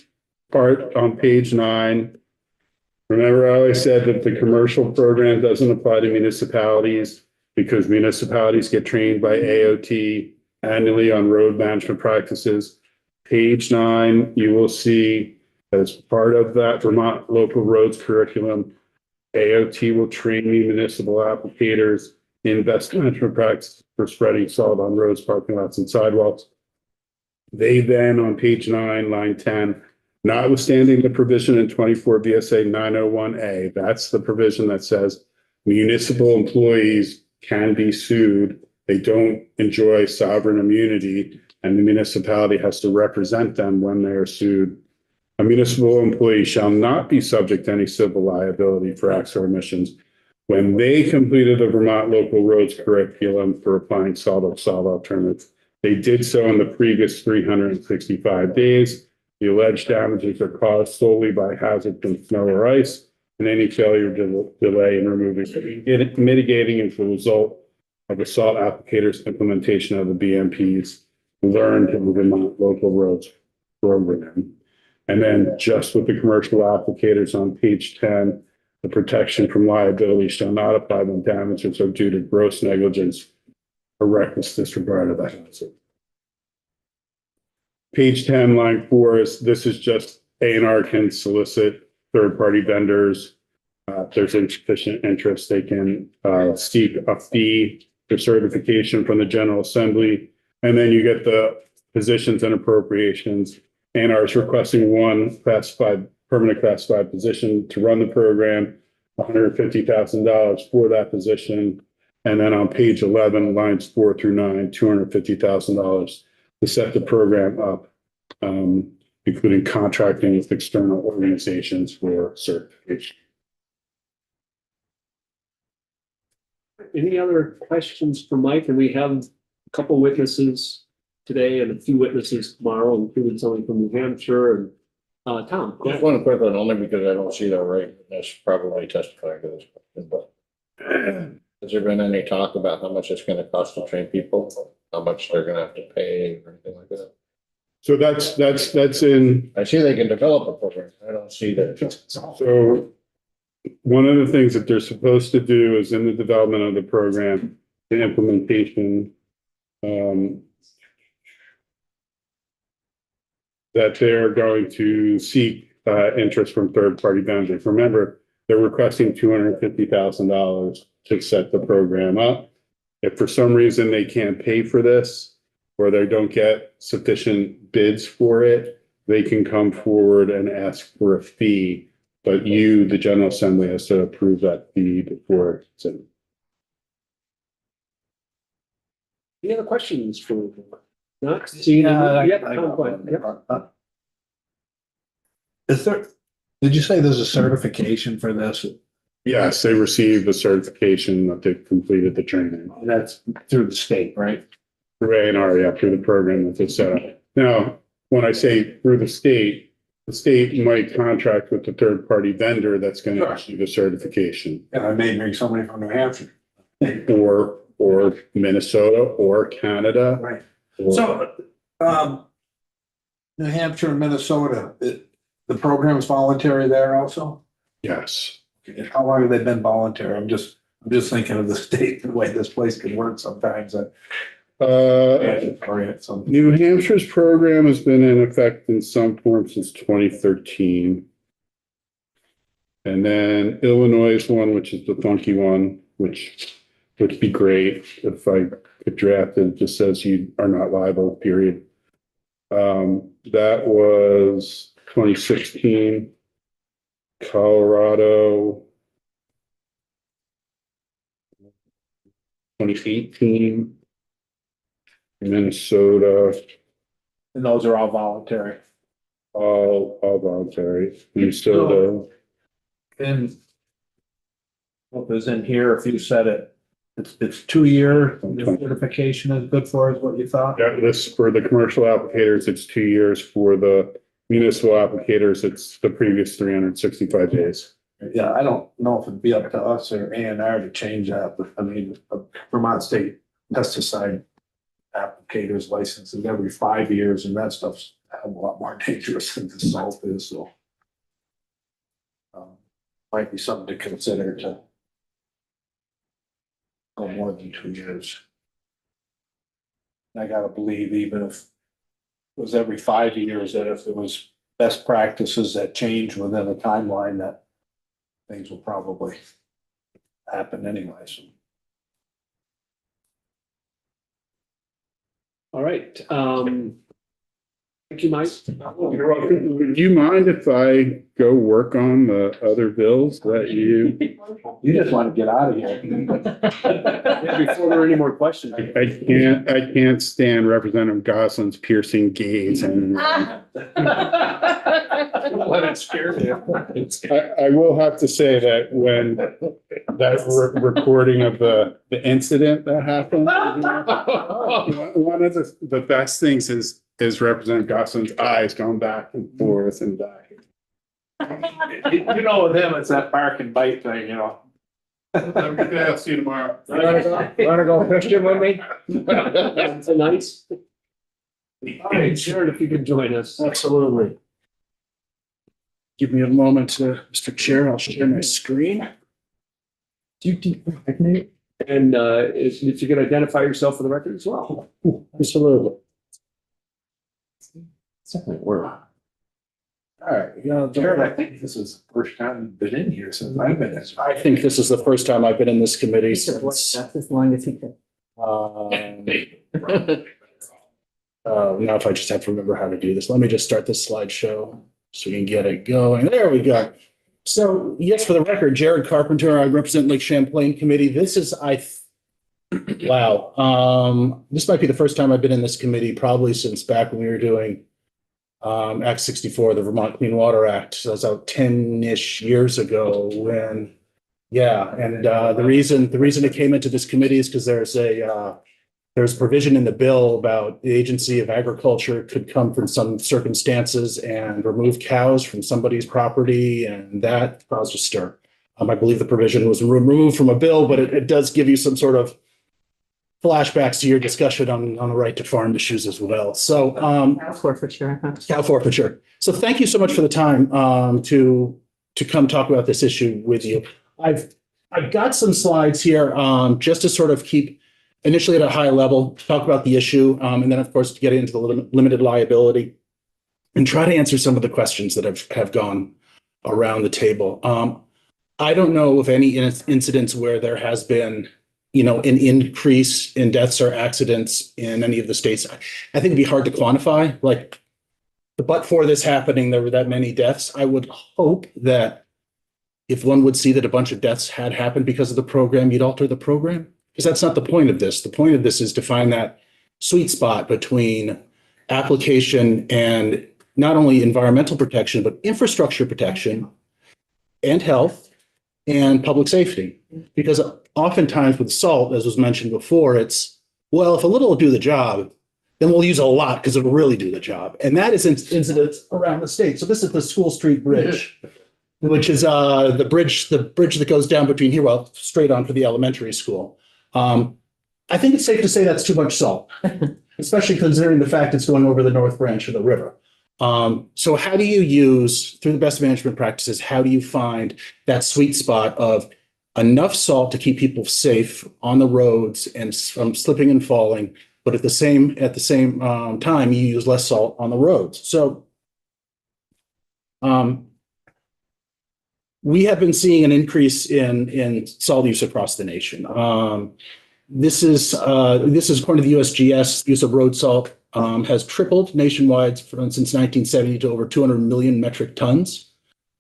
part on page 9. Remember how I said that the commercial program doesn't apply to municipalities because municipalities get trained by AOT annually on road management practices. Page 9, you will see as part of that Vermont local roads curriculum, AOT will train the municipal applicators in best management practices for spreading salt on roads, parking lots, and sidewalks. They then, on page 9, line 10, notwithstanding the provision in 24 VSA 901A, that's the provision that says municipal employees can be sued. They don't enjoy sovereign immunity, and the municipality has to represent them when they are sued. A municipal employee shall not be subject to any civil liability for acts or omissions when they completed the Vermont local roads curriculum for applying salt alternatives. They did so in the previous 365 days. The alleged damages are caused solely by hazard from snow or ice, and any failure, delay in removing, mitigating as a result of the salt applicator's implementation of the BMPs learned in the Vermont local roads program. And then just with the commercial applicators on page 10, the protection from liability shall not apply when damages are due to gross negligence or reckless disregard of the hazard. Page 10, line 4 is, this is just A&R can solicit third-party vendors. If there's insufficient interest, they can seek a fee for certification from the General Assembly. And then you get the positions and appropriations. A&R is requesting one permanent classified position to run the program, $150,000 for that position. And then on page 11, lines 4 through 9, $250,000 to set the program up, including contracting with external organizations for certification. Any other questions for Mike? And we have a couple witnesses today and a few witnesses tomorrow, including somebody from New Hampshire and Tom. Go Just ahead. one quick one, only because I don't see the right, that's probably testifying to this question, but has there been any talk about how much it's gonna cost to train people? How much they're gonna have to pay or anything like that? So that's in, I see they can develop a program. I don't see that. so one of the things that they're supposed to do is in the development of the program, the implementation, that they're going to seek interest from third-party vendors. Remember, they're requesting $250,000 to set the program up. If for some reason they can't pay for this, or they don't get sufficient bids for it, they can come forward and ask for a fee. But you, the General Assembly, has to approve that fee before it's in. Any other questions for not seeing? Yeah, Tom, go ahead. Yep. Is there, did you say there's a certification for this? Yes, they received the certification that they've completed the training. That's through the state, right? Through A&R, yeah, through the program that they set up. Now, when I say through the state might contract with the third-party vendor that's going to issue the certification. And I may bring somebody from New Hampshire. Or Minnesota or Canada. Right. or- So, New Hampshire and Minnesota, the program is voluntary there also? Yes. How long have they been voluntary? I'm just thinking of the state, the way this place could work sometimes. New Hampshire's program has been in effect in some form since 2013. And then Illinois' one, which is the funky one, which would be great if I could draft it, just says you are not liable, period. That was 2016. Colorado, 2018. Minnesota, And those are all voluntary. all voluntary. Minnesota, And what was in here, if you said it, it's 2-year, the certification is good for is what you thought? yeah, this for the commercial applicators, it's 2 years. For the municipal applicators, it's the previous 365 days. Yeah, I don't know if it'd be up to us or A&R to change that, but I mean, Vermont State pesticide applicators licenses every 5 years, and that stuff's a lot more dangerous than the salt is, so. Might be something to consider to go more than 2 years. I gotta believe even if it was every 5 years, that if there was best practices that change within a timeline, that things will probably happen anyway, so. All right. Thank you, Mike. You're welcome. Would you mind if I go work on the other bills that you? You just want to get out of here. Yeah, before there are any more questions. I can't stand Representative Gosselin's piercing gaze and. Let it scare you. I will have to say that when that recording of the incident that happened, one of the best things is Representative Gosselin's eyes going back and forth and back. You know, with him, it's that bark and bite thing, you know. I'll see you tomorrow. Wanna go fishing with me? It's a nice. All right, Sharon, if you could join us. Absolutely. Give me a moment, Mr. Chair. I'll share my screen. And if you could identify yourself for the record as well. Absolutely. Definitely work. All right, Jared, I think this is the first time you've been in here since I've been in. I think this is the first time I've been in this committee He could have worked since. just as long as he could. Now if I just have to remember how to do this, let me just start this slideshow so we can get it going. There we go. So yes, for the record, Jared Carpenter, I represent Lake Champlain Committee. This is, wow. This might be the first time I've been in this committee, probably since back when we were doing Act 64, the Vermont Clean Water Act. So that's about 10-ish years ago when, yeah. And the reason it came into this committee is because there's provision in the bill about the Agency of Agriculture could come from some circumstances and remove cows from somebody's property, and that caused a stir. I believe the provision was removed from a bill, but it does give you some sort of flashbacks to your discussion on the right to farm issues as well. So Forfeiture. cow forfeiture. So thank you so much for the time to come talk about this issue with you. I've got some slides here just to sort of keep initially at a high level, talk about the issue, and then of course to get into the limited liability and try to answer some of the questions that have gone around the table. I don't know of any incidents where there has been, an increase in deaths or accidents in any of the states. I think it'd be hard to quantify, but for this happening, there were that many deaths. I would hope that if one would see that a bunch of deaths had happened because of the program, you'd alter the program. Because that's not the point of this. The point of this is to find that sweet spot between application and not only environmental protection, but infrastructure protection and health and public safety. Because oftentimes with salt, as was mentioned before, it's, well, if a little will do the job, then we'll use a lot because it'll really do the job. And that is incidents around the state. So this is the School Street Bridge, which is the bridge that goes down between here, well, straight on for the elementary school. I think it's safe to say that's too much salt, especially considering the fact it's going over the North Branch of the river. So how do you use, through the best management practices, how do you find that sweet spot of enough salt to keep people safe on the roads and from slipping and falling, but at the same time, you use less salt on the roads. So we have been seeing an increase in salt use across the nation. This is according to the USGS. Use of road salt has tripled nationwide since 1970 to over 200 million metric tons.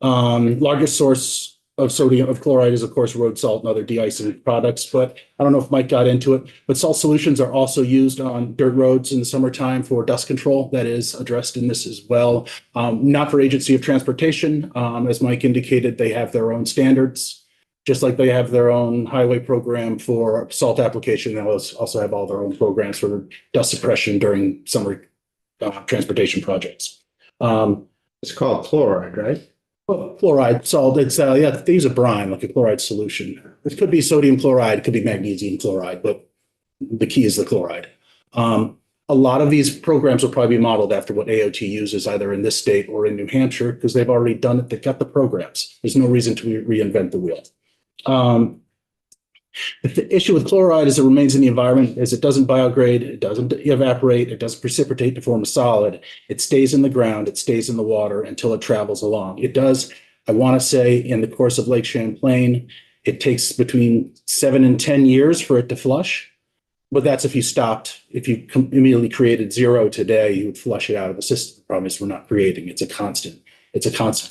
Largest source of sodium chloride is, of course, road salt and other de-icing products. But I don't know if Mike got into it, but salt solutions are also used on dirt roads in the summertime for dust control. That is addressed in this as well. Not for Agency of Transportation. As Mike indicated, they have their own standards, just like they have their own highway program for salt application. They also have all their own programs for dust suppression during summer transportation projects. It's called chloride, right? Well, chloride salt, it's, they use a brine, like a chloride solution. It could be sodium chloride, it could be magnesium chloride, but the key is the chloride. A lot of these programs will probably be modeled after what AOT uses either in this state or in New Hampshire, because they've already done it. They've got the programs. There's no reason to reinvent the wheel. The issue with chloride is it remains in the environment, is it doesn't biodegrade, it doesn't evaporate, it doesn't precipitate to form a solid. It stays in the ground, it stays in the water until it travels along. It does, I want to say, in the course of Lake Champlain, it takes between 7 and 10 years for it to flush. But that's if you stopped, if you immediately created zero today, you would flush it out of the system. The problem is we're not creating, it's a constant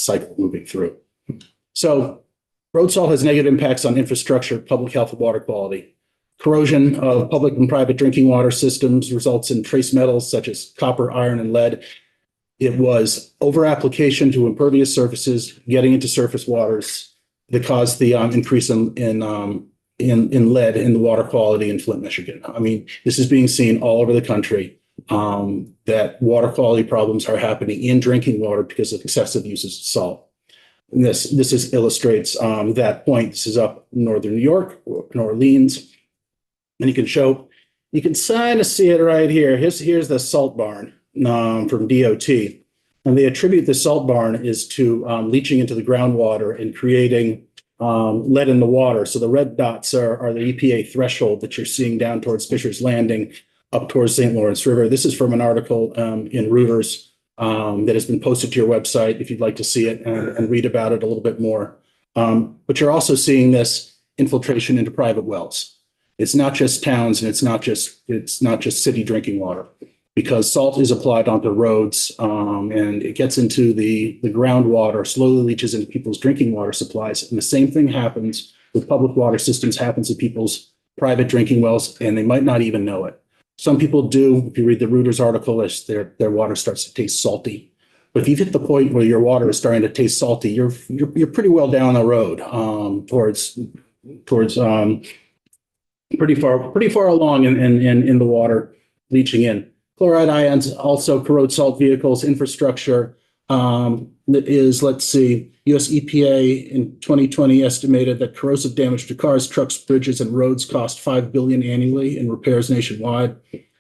cycle moving through. So road salt has negative impacts on infrastructure, public health, and water quality. Corrosion of public and private drinking water systems results in trace metals such as copper, iron, and lead. It was over-application to impervious surfaces, getting into surface waters that caused the increase in lead in the water quality in Flint, Michigan. I mean, this is being seen all over the country, that water quality problems are happening in drinking water because of excessive uses of salt. And this illustrates that point. This is up in northern New York, New Orleans, and you can kind of see it right here. Here's the salt barn from DOT. And they attribute the salt barn is to leaching into the groundwater and creating lead in the water. So the red dots are the EPA threshold that you're seeing down towards Fisher's Landing, up towards St. Lawrence River. This is from an article in Reuters that has been posted to your website if you'd like to see it and read about it a little bit more. But you're also seeing this infiltration into private wells. It's not just towns and it's not just city drinking water, because salt is applied onto roads and it gets into the groundwater, slowly leaches into people's drinking water supplies. And the same thing happens with public water systems, happens to people's private drinking wells, and they might not even know it. Some people do. If you read the Reuters article, their water starts to taste salty. But if you've hit the point where your water is starting to taste salty, you're pretty well down the road towards pretty far along in the water leaching in. Chloride ions also corrode salt vehicles infrastructure. That is, let's see, US EPA in 2020 estimated that corrosive damage to cars, trucks, bridges, and roads cost $5 billion annually in repairs nationwide.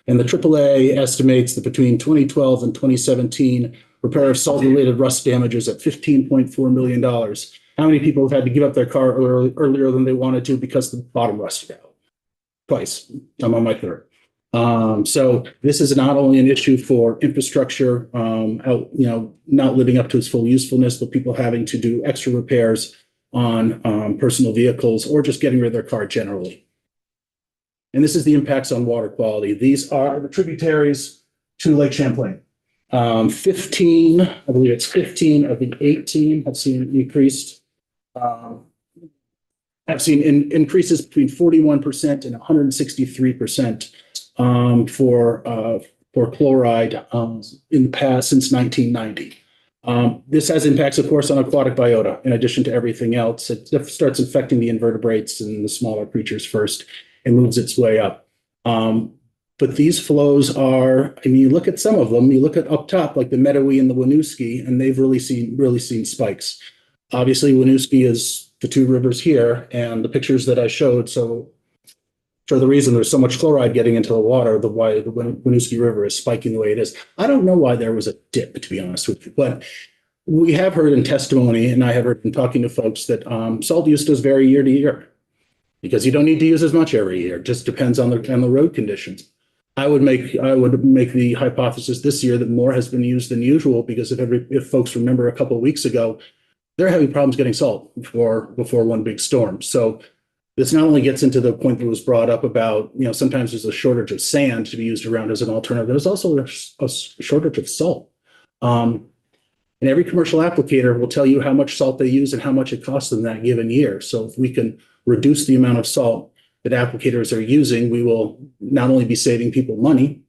And the AAA estimates that between 2012 and 2017, repair of salt-related rust damages at $15.4 million. How many people have had to give up their car earlier than they wanted to because the bottom rusted out? Twice. I'm on my third. So this is not only an issue for infrastructure, not living up to its full usefulness, but people having to do extra repairs on personal vehicles or just getting rid of their car generally. And this is the impacts on water quality. These are the tributaries to Lake Champlain. 15, I believe it's 15 of the 18 have seen increased. Have seen increases between 41% and 163% for chloride in the past since 1990. This has impacts, of course, on aquatic biota. In addition to everything else, it starts infecting the invertebrates and the smaller creatures first and moves its way up. But these flows are, I mean, you look at some of them, you look at up top, like the Meadowy and the Winooski, and they've really seen spikes. Obviously, Winooski is the two rivers here, and the pictures that I showed. So for the reason there's so much chloride getting into the water, why the Winooski River is spiking the way it is. I don't know why there was a dip, to be honest with you, but we have heard in testimony, and I have heard in talking to folks that salt use does vary year to year, because you don't need to use as much every year. It just depends on the road conditions. I would make the hypothesis this year that more has been used than usual, because if folks remember a couple of weeks ago, they're having problems getting salt before one big storm. So this not only gets into the point that was brought up about, sometimes there's a shortage of sand to be used around as an alternative. There's also a shortage of salt. And every commercial applicator will tell you how much salt they use and how much it costs them that given year. So if we can reduce the amount of salt that applicators are using, we will not only be saving people money,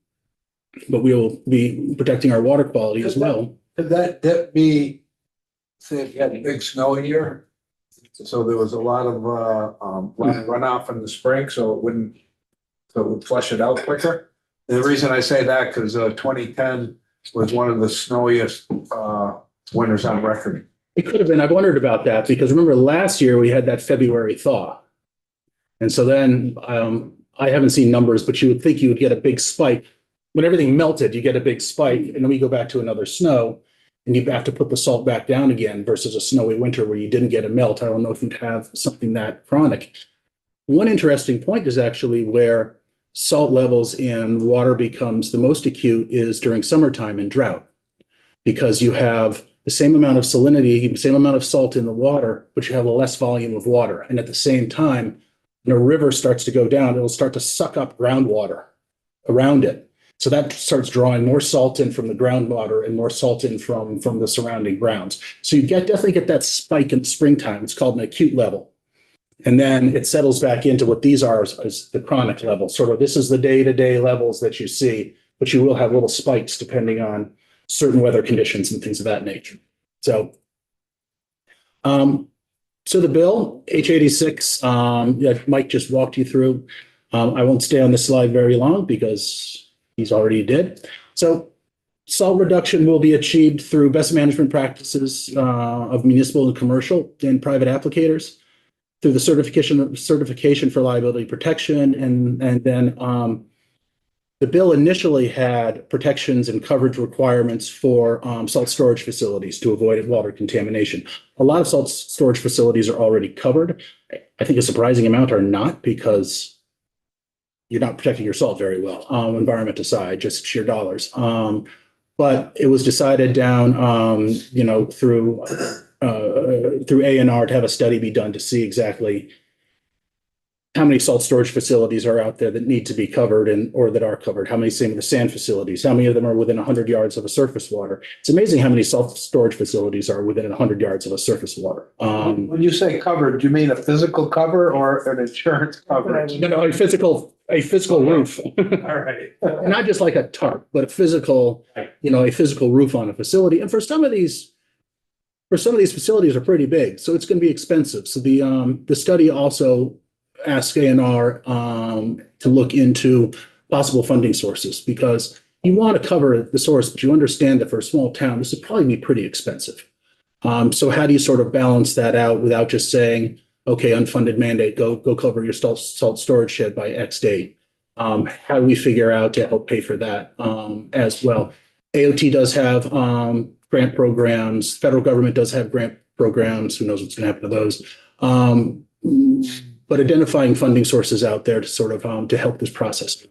but we will be protecting our water quality as well. Could that dip be, say, if you had a big snow year, so there was a lot of runoff in the spring, so it would flush it out quicker? And the reason I say that, because 2010 was one of the snowiest winters on record. It could have been. I've wondered about that, because remember last year we had that February thaw. And so then I haven't seen numbers, but you would think you would get a big spike. When everything melted, you get a big spike, and then we go back to another snow, and you have to put the salt back down again versus a snowy winter where you didn't get a melt. I don't know if you'd have something that chronic. One interesting point is actually where salt levels in water becomes the most acute is during summertime and drought, because you have the same amount of salinity, the same amount of salt in the water, but you have a less volume of water. And at the same time, when a river starts to go down, it'll start to suck up groundwater around it. So that starts drawing more salt in from the groundwater and more salt in from the surrounding grounds. So you definitely get that spike in the springtime. It's called an acute level. And then it settles back into what these are as the chronic level. Sort of this is the day-to-day levels that you see, but you will have little spikes depending on certain weather conditions and things of that nature. So the bill, H86, that Mike just walked you through. I won't stay on this slide very long because he's already did. So salt reduction will be achieved through best management practices of municipal and commercial and private applicators, through the certification for liability protection, and then The bill initially had protections and coverage requirements for salt storage facilities to avoid water contamination. A lot of salt storage facilities are already covered. I think a surprising amount are not, because you're not protecting your salt very well, environment aside, just sheer dollars. But it was decided down, through A&R to have a study be done to see exactly how many salt storage facilities are out there that need to be covered or that are covered. How many, same with the sand facilities, how many of them are within 100 yards of a surface water? It's amazing how many salt storage facilities are within 100 yards of a surface water. When you say covered, do you mean a physical cover or an insurance coverage? No, a physical roof. All right. Not just like a tarp, but a physical roof on a facility. And for some of these facilities are pretty big, so it's going to be expensive. So the study also asked A&R to look into possible funding sources, because you want to cover the source, but you understand that for a small town, this would probably be pretty expensive. So how do you sort of balance that out without just saying, okay, unfunded mandate, go cover your salt storage shed by X date? How do we figure out to help pay for that as well? AOT does have grant programs. Federal government does have grant programs. Who knows what's going to happen to those? But identifying funding sources out there to sort of to help this process.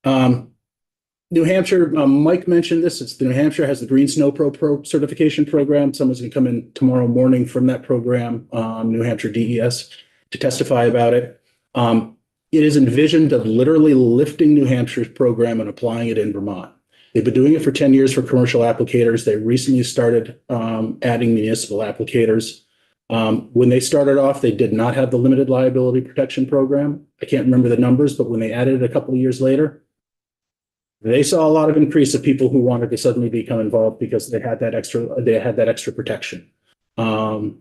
New Hampshire, Mike mentioned this. It's New Hampshire has the Green Snow Pro certification program. Someone's going to come in tomorrow morning from that program, New Hampshire DES, to testify about it. It is envisioned of literally lifting New Hampshire's program and applying it in Vermont. They've been doing it for 10 years for commercial applicators. They recently started adding municipal applicators. When they started off, they did not have the limited liability protection program. I can't remember the numbers, but when they added it a couple of years later, they saw a lot of increase of people who wanted to suddenly become involved because they had that extra protection. It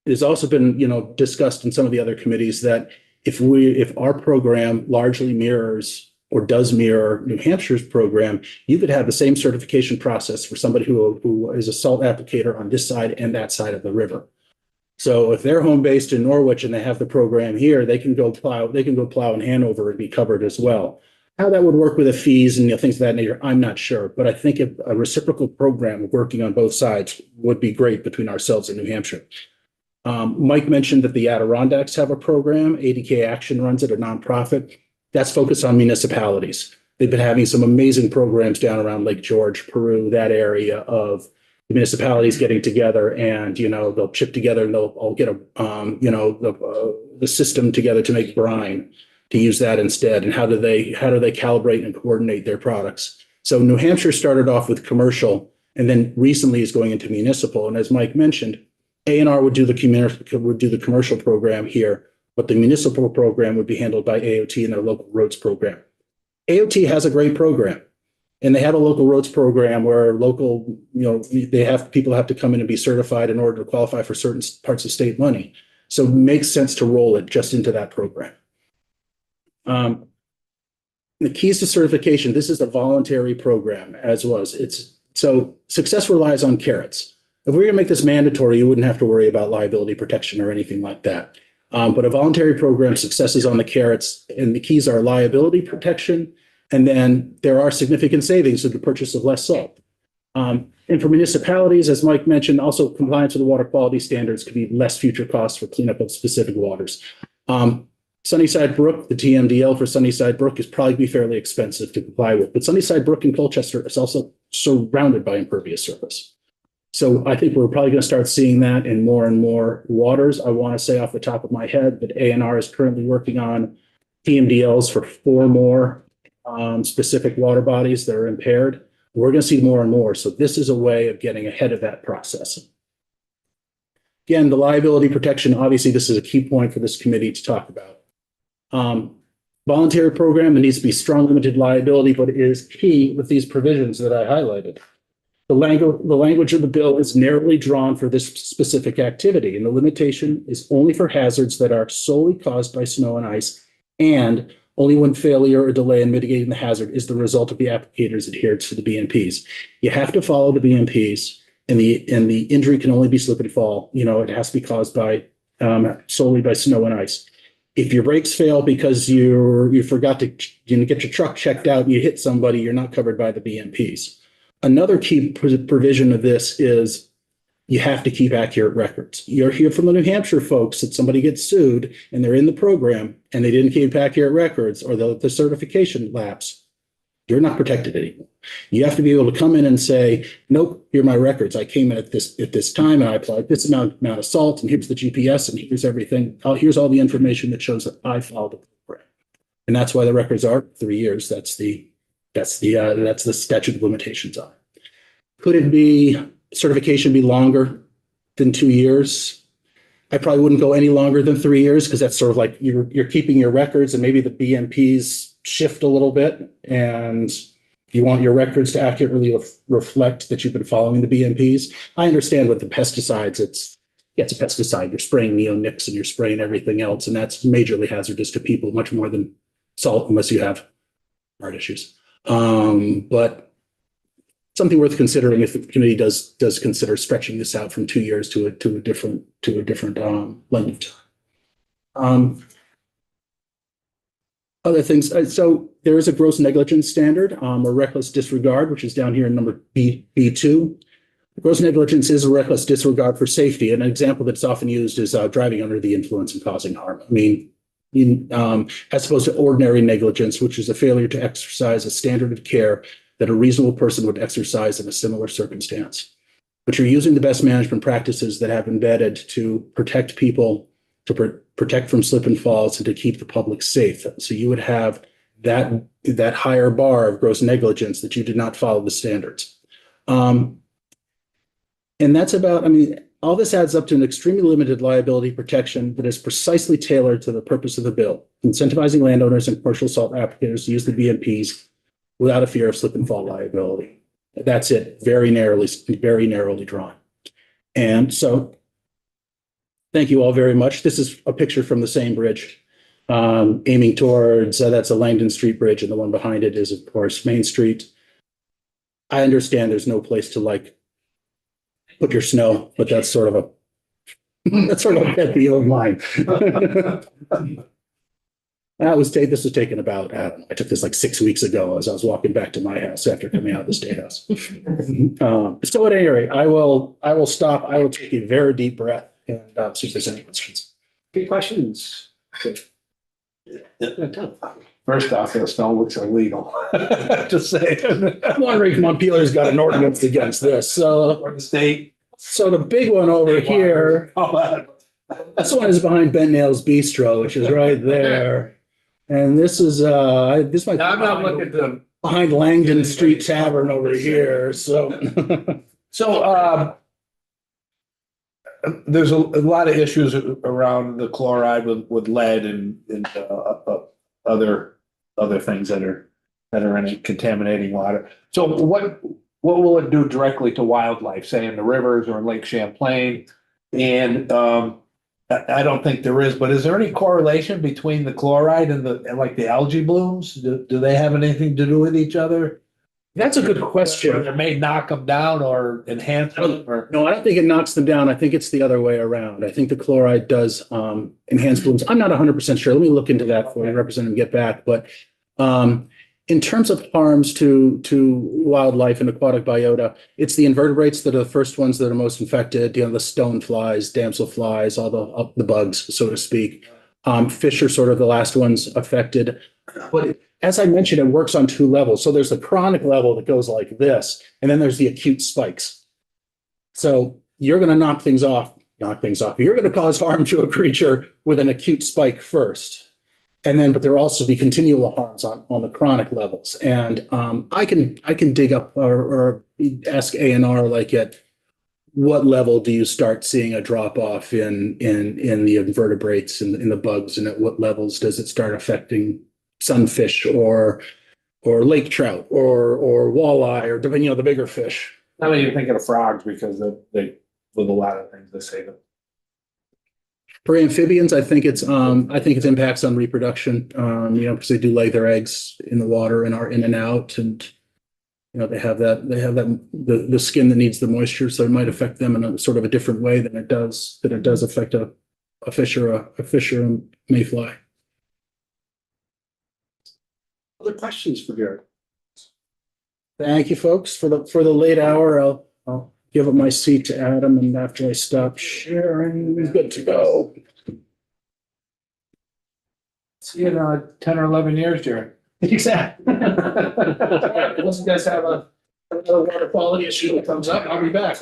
has also been, discussed in some of the other committees that if our program largely mirrors or does mirror New Hampshire's program, you could have the same certification process for somebody who is a salt applicator on this side and that side of the river. So if they're home based in Norwich and they have the program here, they can go plow in Hanover and be covered as well. How that would work with the fees and things of that nature, I'm not sure. But I think a reciprocal program working on both sides would be great between ourselves and New Hampshire. Mike mentioned that the Adirondacks have a program. ADK Action runs it, a nonprofit. That's focused on municipalities. They've been having some amazing programs down around Lake George, Peru, that area of the municipalities getting together, and they'll chip together and they'll all get the system together to make brine, to use that instead. And how do they calibrate and coordinate their products? So New Hampshire started off with commercial, and then recently is going into municipal. And as Mike mentioned, A&R would do the commercial program here, but the municipal program would be handled by AOT and their local roads program. AOT has a great program, and they have a local roads program where people have to come in and be certified in order to qualify for certain parts of state money. So it makes sense to roll it just into that program. The keys to certification, this is a voluntary program, as was. So success relies on carrots. If we're going to make this mandatory, you wouldn't have to worry about liability protection or anything like that. But a voluntary program, success is on the carrots, and the keys are liability protection, and then there are significant savings with the purchase of less salt. And for municipalities, as Mike mentioned, also compliance with the water quality standards could be less future costs for cleanup of specific waters. Sunnyside Brook, the TMDL for Sunnyside Brook is probably be fairly expensive to comply with, but Sunnyside Brook in Colchester is also surrounded by impervious surface. So I think we're probably going to start seeing that in more and more waters. I want to say off the top of my head that A&R is currently working on TMDLs for 4 more specific water bodies that are impaired. We're going to see more and more. So this is a way of getting ahead of that process. Again, the liability protection, obviously, this is a key point for this committee to talk about. Voluntary program, there needs to be strong limited liability, but it is key with these provisions that I highlighted. The language of the bill is narrowly drawn for this specific activity, and the limitation is only for hazards that are solely caused by snow and ice, and only when failure or delay in mitigating the hazard is the result of the applicator's adherence to the BMPs. You have to follow the BMPs, and the injury can only be slip and fall. It has to be caused by solely by snow and ice. If your brakes fail because you forgot to get your truck checked out and you hit somebody, you're not covered by the BMPs. Another key provision of this is you have to keep accurate records. You're here from the New Hampshire folks that somebody gets sued and they're in the program and they didn't keep accurate records or the certification lapse. You're not protected anymore. You have to be able to come in and say, nope, here are my records. I came in at this time and I applied this amount of salt and here's the GPS and here's everything. Here's all the information that shows that I followed the program. And that's why the records are 3 years. That's the statute of limitations on it. Could it be certification be longer than 2 years? I probably wouldn't go any longer than 3 years because that's sort of like you're keeping your records and maybe the BMPs shift a little bit and you want your records to accurately reflect that you've been following the BMPs. I understand with the pesticides, it's a pesticide. You're spraying neonics and you're spraying everything else, and that's majorly hazardous to people, much more than salt, unless you have heart issues. But something worth considering if the committee does consider stretching this out from 2 years to a different length of time. Other things, so there is a gross negligence standard, or reckless disregard, which is down here in number B2. Gross negligence is a reckless disregard for safety. And an example that's often used is driving under the influence and causing harm. I mean, as opposed to ordinary negligence, which is a failure to exercise a standard of care that a reasonable person would exercise in a similar circumstance. But you're using the best management practices that have embedded to protect people, to protect from slip and falls, and to keep the public safe. So you would have that higher bar of gross negligence that you did not follow the standards. And that's about, I mean, all this adds up to an extremely limited liability protection that is precisely tailored to the purpose of the bill, incentivizing landowners and commercial salt applicators to use the BMPs without a fear of slip and fall liability. That's it, very narrowly drawn. And so, thank you all very much. This is a picture from the same bridge, aiming towards, that's a Langdon Street bridge, and the one behind it is, of course, Main Street. I understand there's no place to put your snow, but that's sort of a pet peeve of mine. This was taken about, I took this like 6 weeks ago as I was walking back to my house after coming out of the State House. So at any rate, I will stop. I will take a very deep breath and see if there's any questions. Any questions? First off, the snow looks illegal. Just saying. I'm wondering if Montpelier's got an ordinance against this. Or the state. So the big one over here, this one is behind Ben Nail's Bistro, which is right there. And this is, this might be I'm not looking to. behind Langdon Street Tavern over here, so. There's a lot of issues around the chloride with lead and other things that are in contaminating water. So what will it do directly to wildlife, say in the rivers or in Lake Champlain? And I don't think there is, but is there any correlation between the chloride and the algae blooms? Do they have anything to do with each other? That's a good question. Or it may knock them down or enhance them or. No, I don't think it knocks them down. I think it's the other way around. I think the chloride does enhance blooms. I'm not 100% sure. Let me look into that for you, Representative, get back. But in terms of harms to wildlife and aquatic biota, it's the invertebrates that are the first ones that are most infected. You know, the stone flies, damsel flies, all the bugs, so to speak. Fish are sort of the last ones affected. But as I mentioned, it works on two levels. So there's the chronic level that goes like this, and then there's the acute spikes. So you're going to knock things off. You're going to cause harm to a creature with an acute spike first. And then, but there will also be continual harms on the chronic levels. And I can dig up or ask A&R like at what level do you start seeing a drop off in the invertebrates and in the bugs, and at what levels does it start affecting sunfish or lake trout or walleye or the bigger fish? I mean, you're thinking of frogs because they with a lot of things they say that. For amphibians, I think it's impacts on reproduction, because they do lay their eggs in the water and are in and out, and they have the skin that needs the moisture, so it might affect them in a sort of a different way than it does affect a fish or a mayfly. Other questions for Gary? Thank you, folks, for the late hour. I'll give up my seat to Adam, and after I stop sharing, we're good to go. See you in 10 or 11 years, Jerry. Exactly. Unless you guys have another water quality issue that comes up, I'll be back.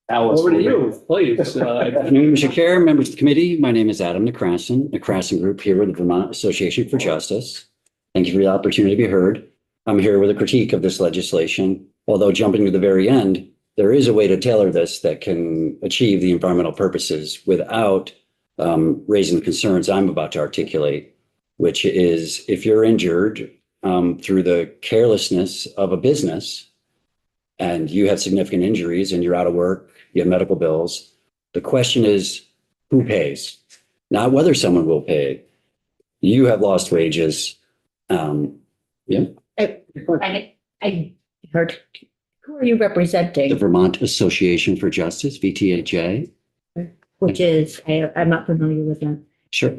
Alice. Over to you, please. Afternoon, Mr. Chair, members of the committee. My name is Adam Necrason Group here with the Vermont Association for Justice. Thank you for the opportunity to be heard. I'm here with a critique of this legislation. Although jumping to the very end, there is a way to tailor this that can achieve the environmental purposes without raising the concerns I'm about to articulate, which is if you're injured through the carelessness of a business and you have significant injuries and you're out of work, you have medical bills. The question is, who pays? Not whether someone will pay. You have lost wages. Yeah. I heard, who are you The representing? Vermont Association for Justice, VTAJ. Which is, I'm not familiar with them. Sure.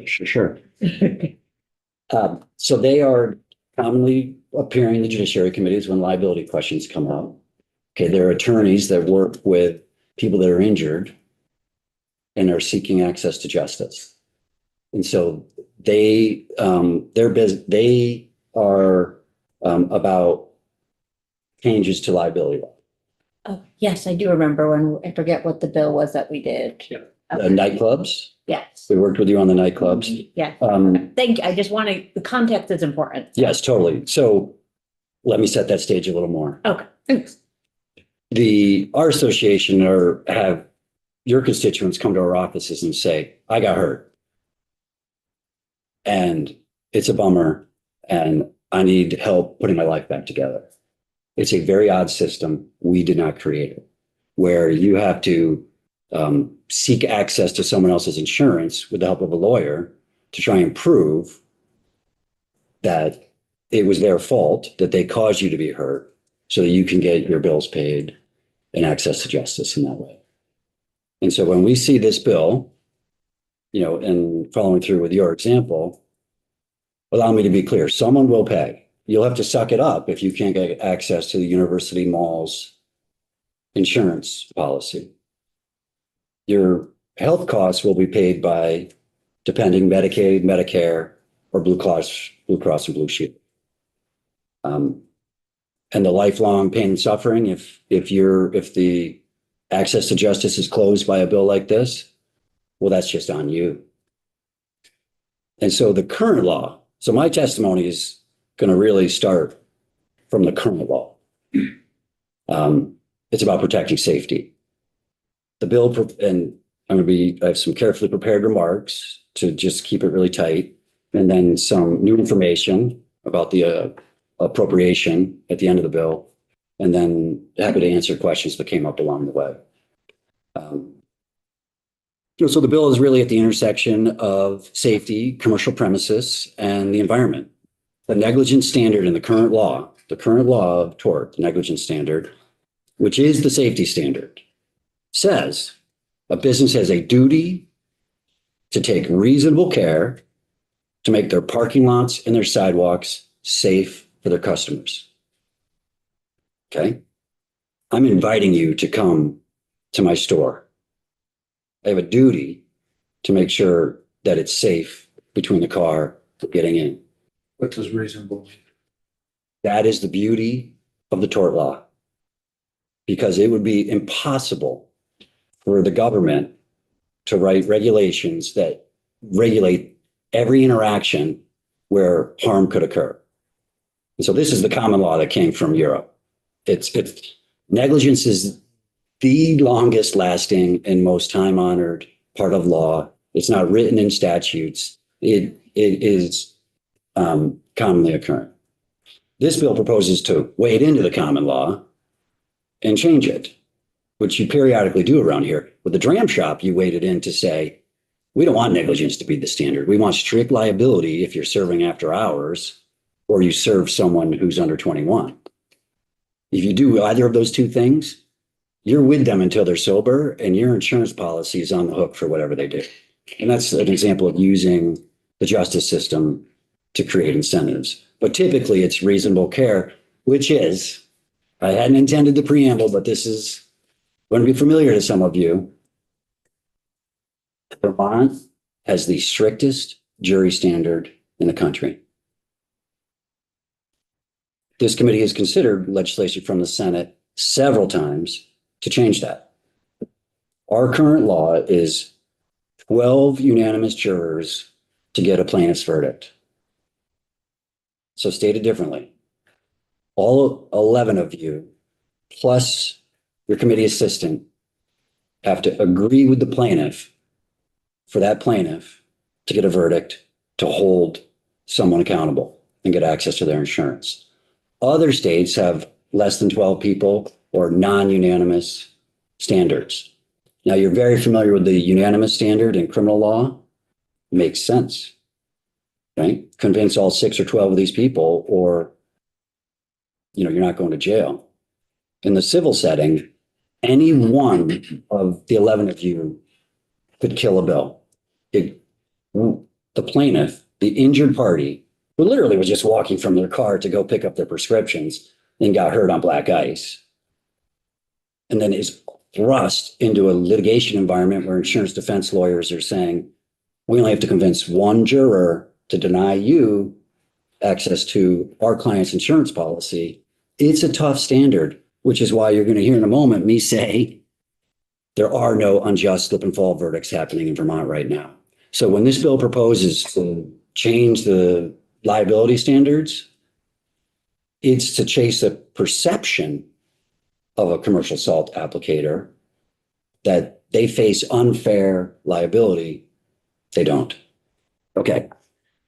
So they are commonly appearing in the Judiciary committees when liability questions come up. Okay, they're attorneys that work with people that are injured and are seeking access to justice. And so they are about changes to liability law. Oh, yes, I do remember when, I forget what the bill was that we did. Yeah. Nightclubs, Yes, we worked with you on the nightclubs. yeah. Um, Thank you. I just want to, the context is important. yes, totally. So let me set that stage a little more. Okay, thanks. Our association have your constituents come to our offices and say, I got hurt. And it's a bummer and I need help putting my life back together. It's a very odd system. We did not create it, where you have to seek access to someone else's insurance with the help of a lawyer to try and prove that it was their fault, that they caused you to be hurt, so that you can get your bills paid and access to justice in that way. And so when we see this bill, and following through with your example, allow me to be clear, someone will pay. You'll have to suck it up if you can't get access to the university mall's insurance policy. Your health costs will be paid by, depending, Medicaid, Medicare, or Blue Cross and Blue Shield. And the lifelong pain and suffering, if the access to justice is closed by a bill like this, well, that's just on you. And so the current law, so my testimony is going to really start from the current law. It's about protecting safety. The bill, and I have some carefully prepared remarks to just keep it really tight, and then some new information about the appropriation at the end of the bill, and then happy to answer questions that came up along the way. So the bill is really at the intersection of safety, commercial premises, and the environment. The negligence standard in the current law of tort, the negligence standard, which is the safety standard, says a business has a duty to take reasonable care to make their parking lots and their sidewalks safe for their customers. Okay? I'm inviting you to come to my store. I have a duty to make sure that it's safe between the car getting in. What does reasonable mean? That is the beauty of the tort law, because it would be impossible for the government to write regulations that regulate every interaction where harm could occur. And so this is the common law that came from Europe. It's negligence is the longest lasting and most time honored part of law. It's not written in statutes. It is commonly occurring. This bill proposes to wade into the common law and change it, which you periodically do around here. With the dram shop, you waded in to say, we don't want negligence to be the standard. We want strict liability if you're serving after hours or you serve someone who's under 21. If you do either of those two things, you're with them until they're sober and your insurance policy is on the hook for whatever they do. And that's an example of using the justice system to create incentives. But typically it's reasonable care, which is, I hadn't intended the preamble, but this is going to be familiar to some of you. Vermont has the strictest jury standard in the country. This committee has considered legislation from the Senate several times to change that. Our current law is 12 unanimous jurors to get a plaintiff's verdict. So stated differently, all 11 of you, plus your committee assistant, have to agree with the plaintiff for that plaintiff to get a verdict to hold someone accountable and get access to their insurance. Other states have less than 12 people or non-unanimous standards. Now, you're very familiar with the unanimous standard in criminal law. Makes sense, right? Convince all 6 or 12 of these people, or you're not going to jail. In the civil setting, any one of the 11 of you could kill a bill. The plaintiff, the injured party, who literally was just walking from their car to go pick up their prescriptions and got hurt on black ice, and then is thrust into a litigation environment where insurance defense lawyers are saying, we only have to convince one juror to deny you access to our client's insurance policy. It's a tough standard, which is why you're going to hear in a moment me say there are no unjust slip and fall verdicts happening in Vermont right now. So when this bill proposes to change the liability standards, it's to chase the perception of a commercial salt applicator that they face unfair liability. They don't. Okay.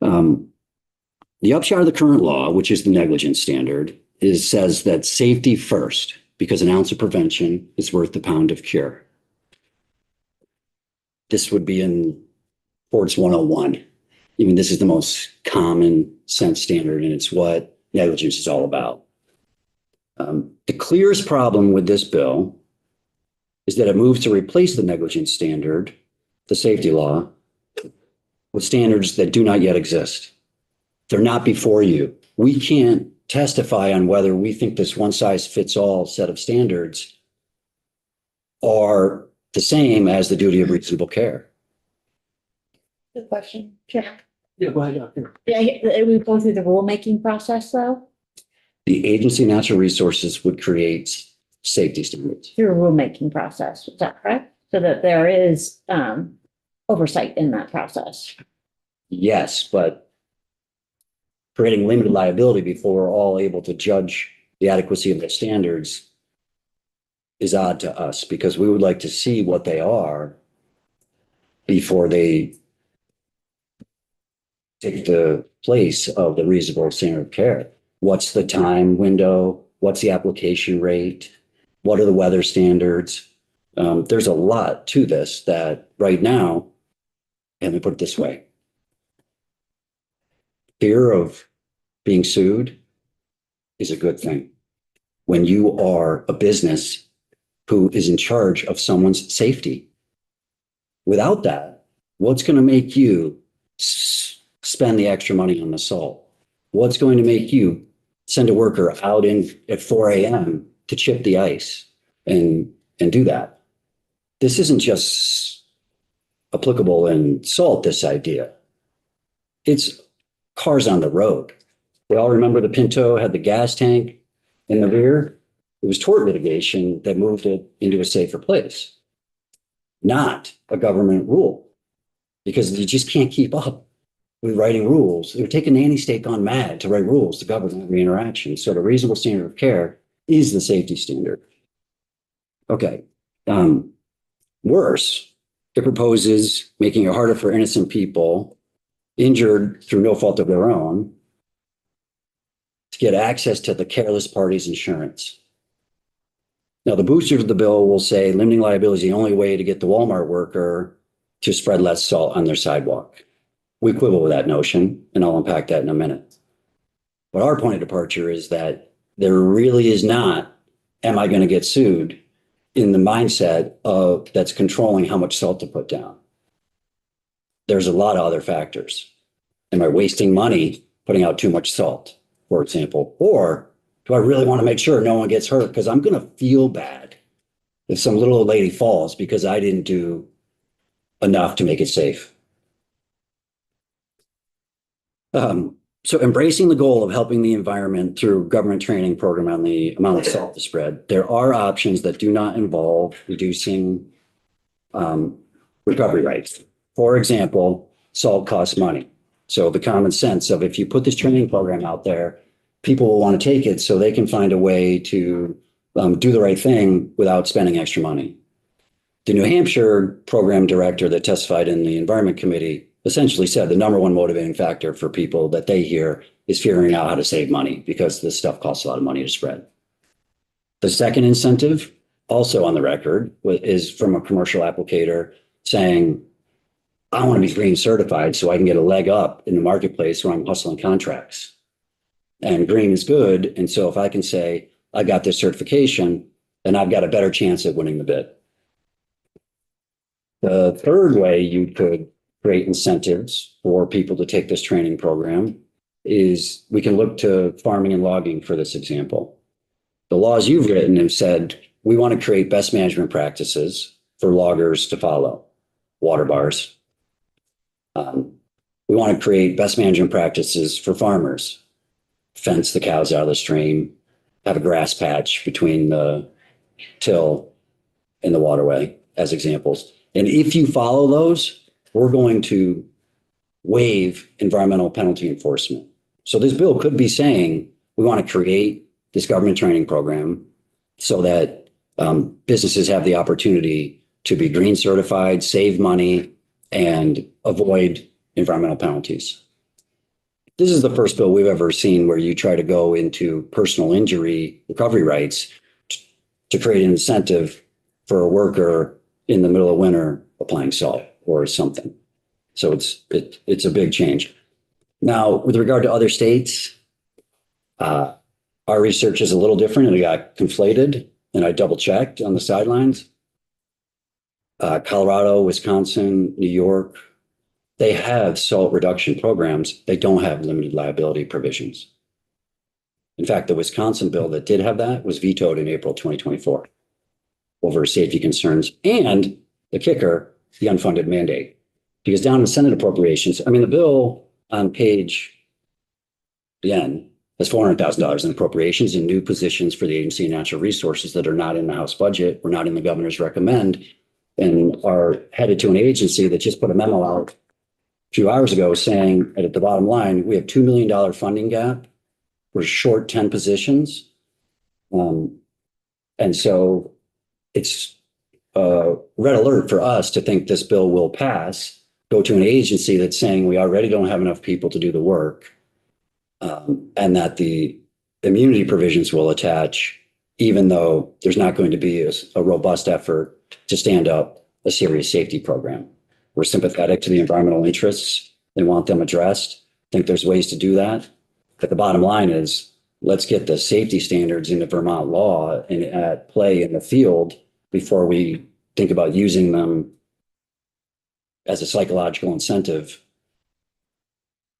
The upshot of the current law, which is the negligence standard, says that safety first, because an ounce of prevention is worth the pound of cure. This would be in Forts 101. Even this is the most common sense standard, and it's what negligence is all about. The clearest problem with this bill is that it moves to replace the negligence standard, the safety law, with standards that do not yet exist. They're not before you. We can't testify on whether we think this one-size-fits-all set of standards are the same as the duty of reasonable care. Good question, Chair. Yeah, go ahead, Doctor. Yeah, we go through the rulemaking process though, The Agency of Natural Resources would create safety standards. through a rulemaking process, is that correct? So that there is oversight in that process. Yes, but creating limited liability before we're all able to judge the adequacy of the standards is odd to us, because we would like to see what they are before they take the place of the reasonable standard of care. What's the time window? What's the application rate? What are the weather standards? There's a lot to this that right now, and let me put it this way, fear of being sued is a good thing. When you are a business who is in charge of someone's safety, without that, what's going to make you spend the extra money on the salt? What's going to make you send a worker out in at 4 a.m. to chip the ice and do that? This isn't just applicable in salt, this idea. It's cars on the road. We all remember the Pinto had the gas tank in the rear. It was tort litigation that moved it into a safer place, not a government rule, because you just can't keep up with writing rules. It would take a nanny state gone mad to write rules to govern every interaction. So the reasonable standard of care is the safety standard. Okay. Worse, it proposes making it harder for innocent people injured through no fault of their own to get access to the careless party's insurance. Now, the boosters of the bill will say limiting liability is the only way to get the Walmart worker to spread less salt on their sidewalk. We quibble with that notion, and I'll unpack that in a minute. But our point of departure is that there really is not, am I going to get sued, in the mindset of that's controlling how much salt to put down. there's a lot of other factors. Am I wasting money putting out too much salt, for example? Or do I really want to make sure no one gets hurt? Because I'm going to feel bad if some little old lady falls because I didn't do enough to make it safe. So embracing the goal of helping the environment through government training program on the amount of salt to spread, there are options that do not involve reducing recovery rates. For example, salt costs money. So the common sense of if you put this training program out there, people will want to take it so they can find a way to do the right thing without spending extra money. The New Hampshire program director that testified in the Environment Committee essentially said the number one motivating factor for people that they hear is figuring out how to save money because this stuff costs a lot of money to spread. The second incentive, also on the record, is from a commercial applicator saying, I want to be green certified so I can get a leg up in the marketplace where I'm hustling contracts. And green is good. And so if I can say, I got this certification, then I've got a better chance at winning the bid. The third way you could create incentives for people to take this training program is we can look to farming and logging for this example. The laws you've written have said, we want to create best management practices for loggers to follow, water bars. We want to create best management practices for farmers, fence the cows out of the stream, have a grass patch between the till and the waterway as examples. And if you follow those, we're going to waive environmental penalty enforcement. So this bill could be saying we want to create this government training program so that businesses have the opportunity to be green certified, save money, and avoid environmental penalties. This is the first bill we've ever seen where you try to go into personal injury recovery rights to create an incentive for a worker in the middle of winter applying salt or something. So it's a big change. Now, with regard to other states, our research is a little different and it got conflated, and I double checked on the sidelines. Colorado, Wisconsin, New York, they have salt reduction programs. They don't have limited liability provisions. In fact, the Wisconsin bill that did have that was vetoed in April 2024 over safety concerns and the kicker, the unfunded mandate. Because down in Senate appropriations, I mean, the bill on page N has $400,000 in appropriations and new positions for the Agency of Natural Resources that are not in the House budget or not in the governor's recommend and are headed to an agency that just put a memo out a few hours ago saying at the bottom line, we have $2 million funding gap. We're short 10 positions. And so it's red alert for us to think this bill will pass, go to an agency that's saying we already don't have enough people to do the work, and that the immunity provisions will attach, even though there's not going to be a robust effort to stand up a serious safety program. We're sympathetic to the environmental interests and want them addressed. Think there's ways to do that. But the bottom line is, let's get the safety standards into Vermont law and at play in the field before we think about using them as a psychological incentive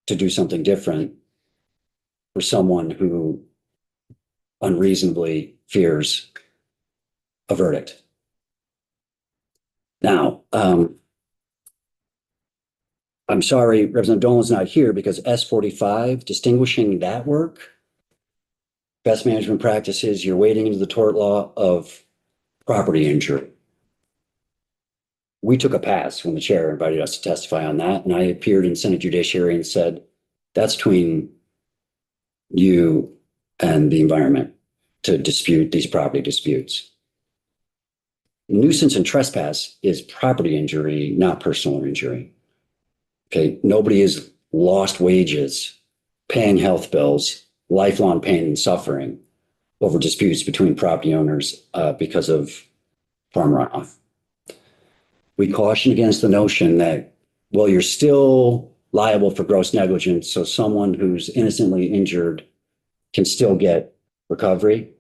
to do something different for someone who unreasonably fears a verdict. Now, I'm sorry, Representative Dolan's not here because S45, distinguishing that work, best management practices, you're wading into the tort law of property injury. We took a pass when the chair invited us to testify on that, and I appeared in Senate Judiciary and said, that's between you and the environment to dispute these property disputes. Nuisance and trespass is property injury, not personal injury. Okay, nobody has lost wages, paying health bills, lifelong pain and suffering over disputes between property owners because of farm runoff. We caution against the notion that, well, you're still liable for gross negligence, so someone who's innocently injured can still get recovery.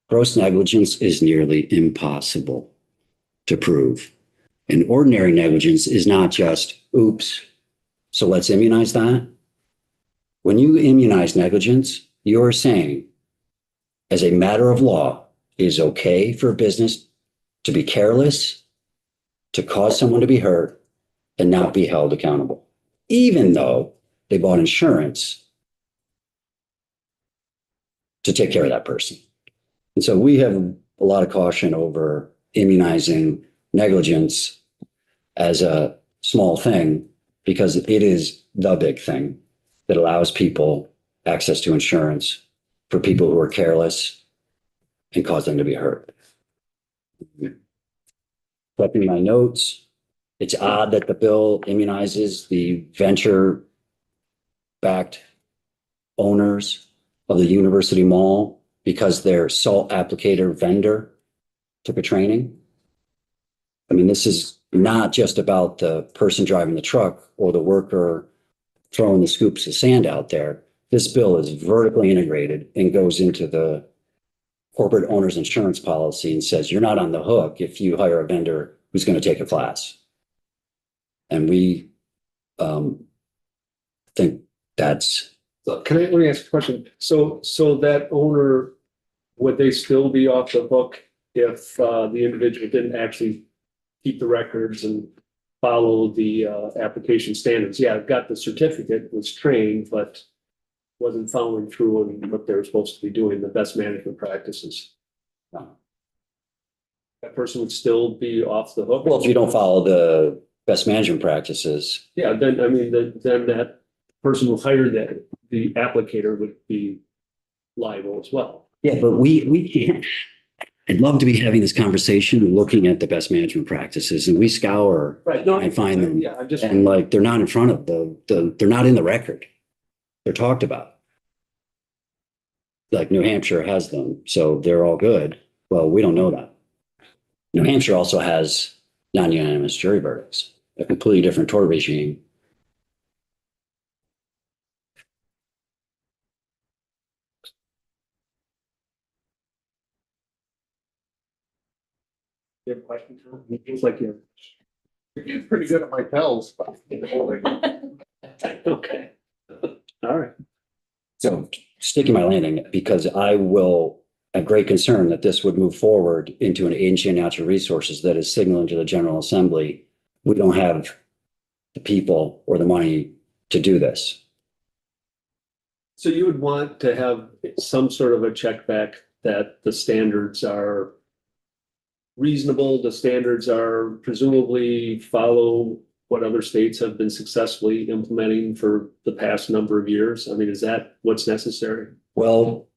Gross negligence is nearly impossible to prove. And ordinary negligence is not just, oops, so let's immunize that. When you immunize negligence, you're saying, as a matter of law, it is okay for a business to be careless, to cause someone to be hurt, and not be held accountable, even though they bought insurance to take care of that person. And so we have a lot of caution over immunizing negligence as a small thing, because it is the big thing that allows people access to insurance for people who are careless and cause them to be hurt. Flipping my notes, it's odd that the bill immunizes the venture-backed owners of the University Mall because their salt applicator vendor took a training. I mean, this is not just about the person driving the truck or the worker throwing the scoops of sand out there. This bill is vertically integrated and goes into the corporate owner's insurance policy and says, you're not on the hook if you hire a vendor who's going to take a class. And we think that's. So let me ask a question. So that owner, would they still be off the hook if the individual didn't actually keep the records and follow the application standards? Yeah, I've got the certificate, was trained, but wasn't following through on what they were supposed to be doing, the best management practices. That person would still be off the hook? Well, if you don't follow the best management practices. Yeah, then, I mean, then that person who hired the applicator would be liable as well. Yeah, but we can't. I'd love to be having this conversation, looking at the best management practices, and we scour Right, no, and find them. Yeah, I'm just. And like, they're not in front of they're not in the record. They're talked about. Like New Hampshire has them, so they're all good. Well, we don't know that. New Hampshire also has non-unanimous jury verdicts, a completely different tort regime. You have a question, Tom? It feels like you're getting pretty good at my tells. Okay. All right. So sticking my landing, because I will have great concern that this would move forward into an agency of natural resources that is signaling to the General Assembly, we don't have the people or the money to do this. So you would want to have some sort of a check back that the standards are reasonable, the standards are presumably follow what other states have been successfully implementing for the past number of years? I mean, is that what's necessary? Well,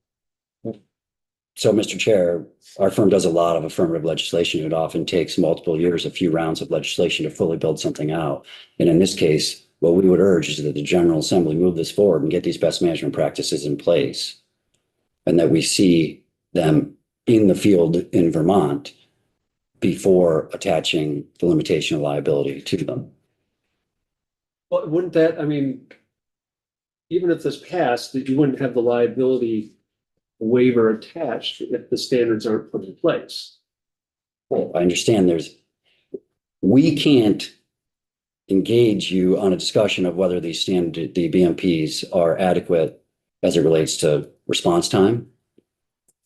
so Mr. Chair, our firm does a lot of affirmative legislation. It often takes multiple years, a few rounds of legislation to fully build something out. And in this case, what we would urge is that the General Assembly move this forward and get these best management practices in place, and that we see them in the field in Vermont before attaching the limitation of liability to them. Well, wouldn't that, I mean, even if this passed, that you wouldn't have the liability waiver attached if the standards aren't put in place. Well, I understand we can't engage you on a discussion of whether the BMPs are adequate as it relates to response time,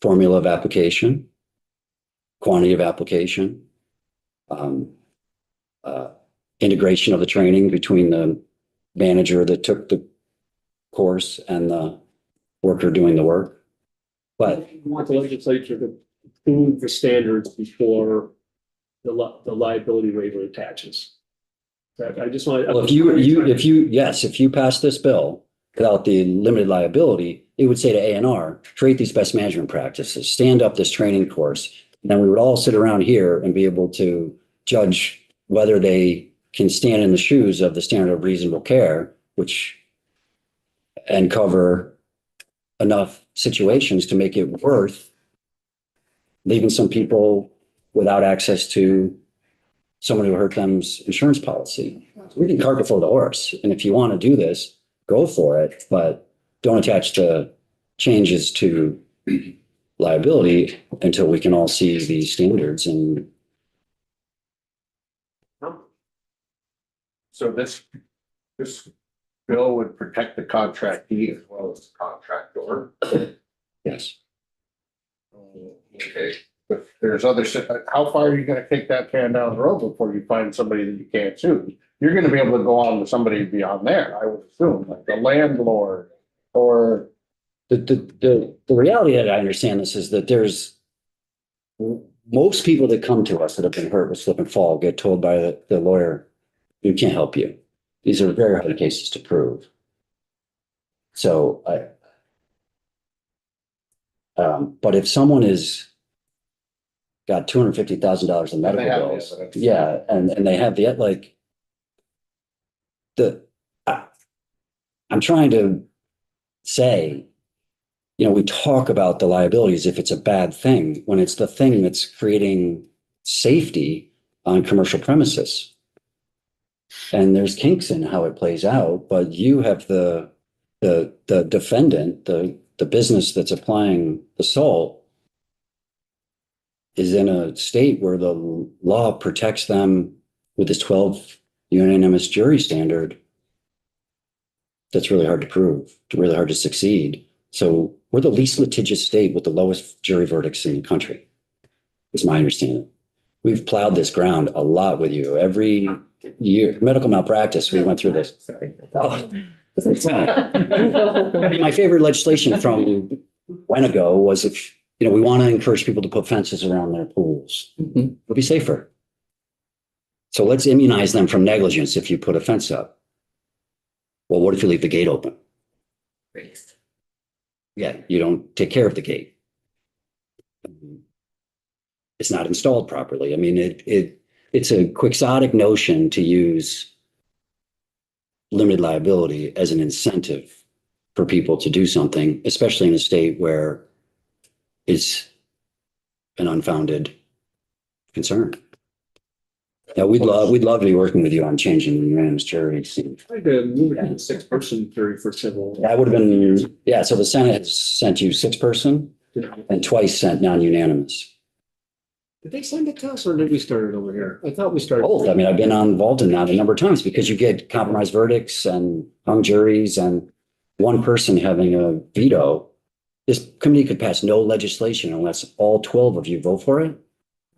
formula of application, quantity of application, integration of the training between the manager that took the course and the worker doing the work. But You want the legislature to approve the standards before the liability waiver attaches. I just want. well, if you pass this bill without the limited liability, it would say to A&R, create these best management practices, stand up this training course. And then we would all sit around here and be able to judge whether they can stand in the shoes of the standard of reasonable care, and cover enough situations to make it worth leaving some people without access to someone who hurt them's insurance policy. We can cart before the horse. And if you want to do this, go for it, but don't attach the changes to liability until we can all see the standards. And So this bill would protect the contractee as well as the contractor. Yes. Okay, but there's other, how far are you gonna take that can down the road before you find somebody that you can't sue? You're gonna be able to go on to somebody beyond there, I would assume, like the landlord or. The reality that I understand this is that there's most people that come to us that have been hurt with slip and fall get told by the lawyer, we can't help you. These are very hard cases to prove. So but if someone is got $250,000 in medical They have the bills, evidence. yeah, and they have the like I'm trying to say, we talk about the liabilities if it's a bad thing, when it's the thing that's creating safety on commercial premises. And there's kinks in how it plays out, but you have the defendant, the business that's applying the salt is in a state where the law protects them with this 12 unanimous jury standard. That's really hard to prove, really hard to succeed. So we're the least litigious state with the lowest jury verdicts in the country, is my understanding. We've plowed this ground a lot with you. Every year, medical malpractice, we went through this. Sorry. Oh. My favorite legislation from when ago was if, we want to encourage people to put fences around their pools. Mhm. It'll be safer. So let's immunize them from negligence if you put a fence up. Well, what if you leave the gate open? Yeah, you don't take care of the gate. It's not installed properly. I mean, it's a quixotic notion to use limited liability as an incentive for people to do something, especially in a state where it's an unfounded concern. Yeah, we'd love to be working with you on changing the unanimous jury scene. Tried to move it to 6-person jury for civil. That would have been, yeah, so the Senate has sent you 6-person and twice sent non-unanimous. Did they send it to us or did we start it over here? I thought we started. Both. I mean, I've been involved in that a number of times because you get compromised verdicts and hung juries and one person having a veto. This committee could pass no legislation unless all 12 of you vote for it.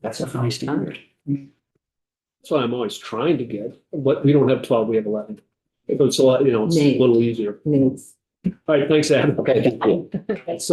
That's a high standard. That's what I'm always trying to get, but we don't have 12, we have 11. So it's a lot, it's a Nate. little easier. Names. All right, thanks, Adam. Okay, thank you.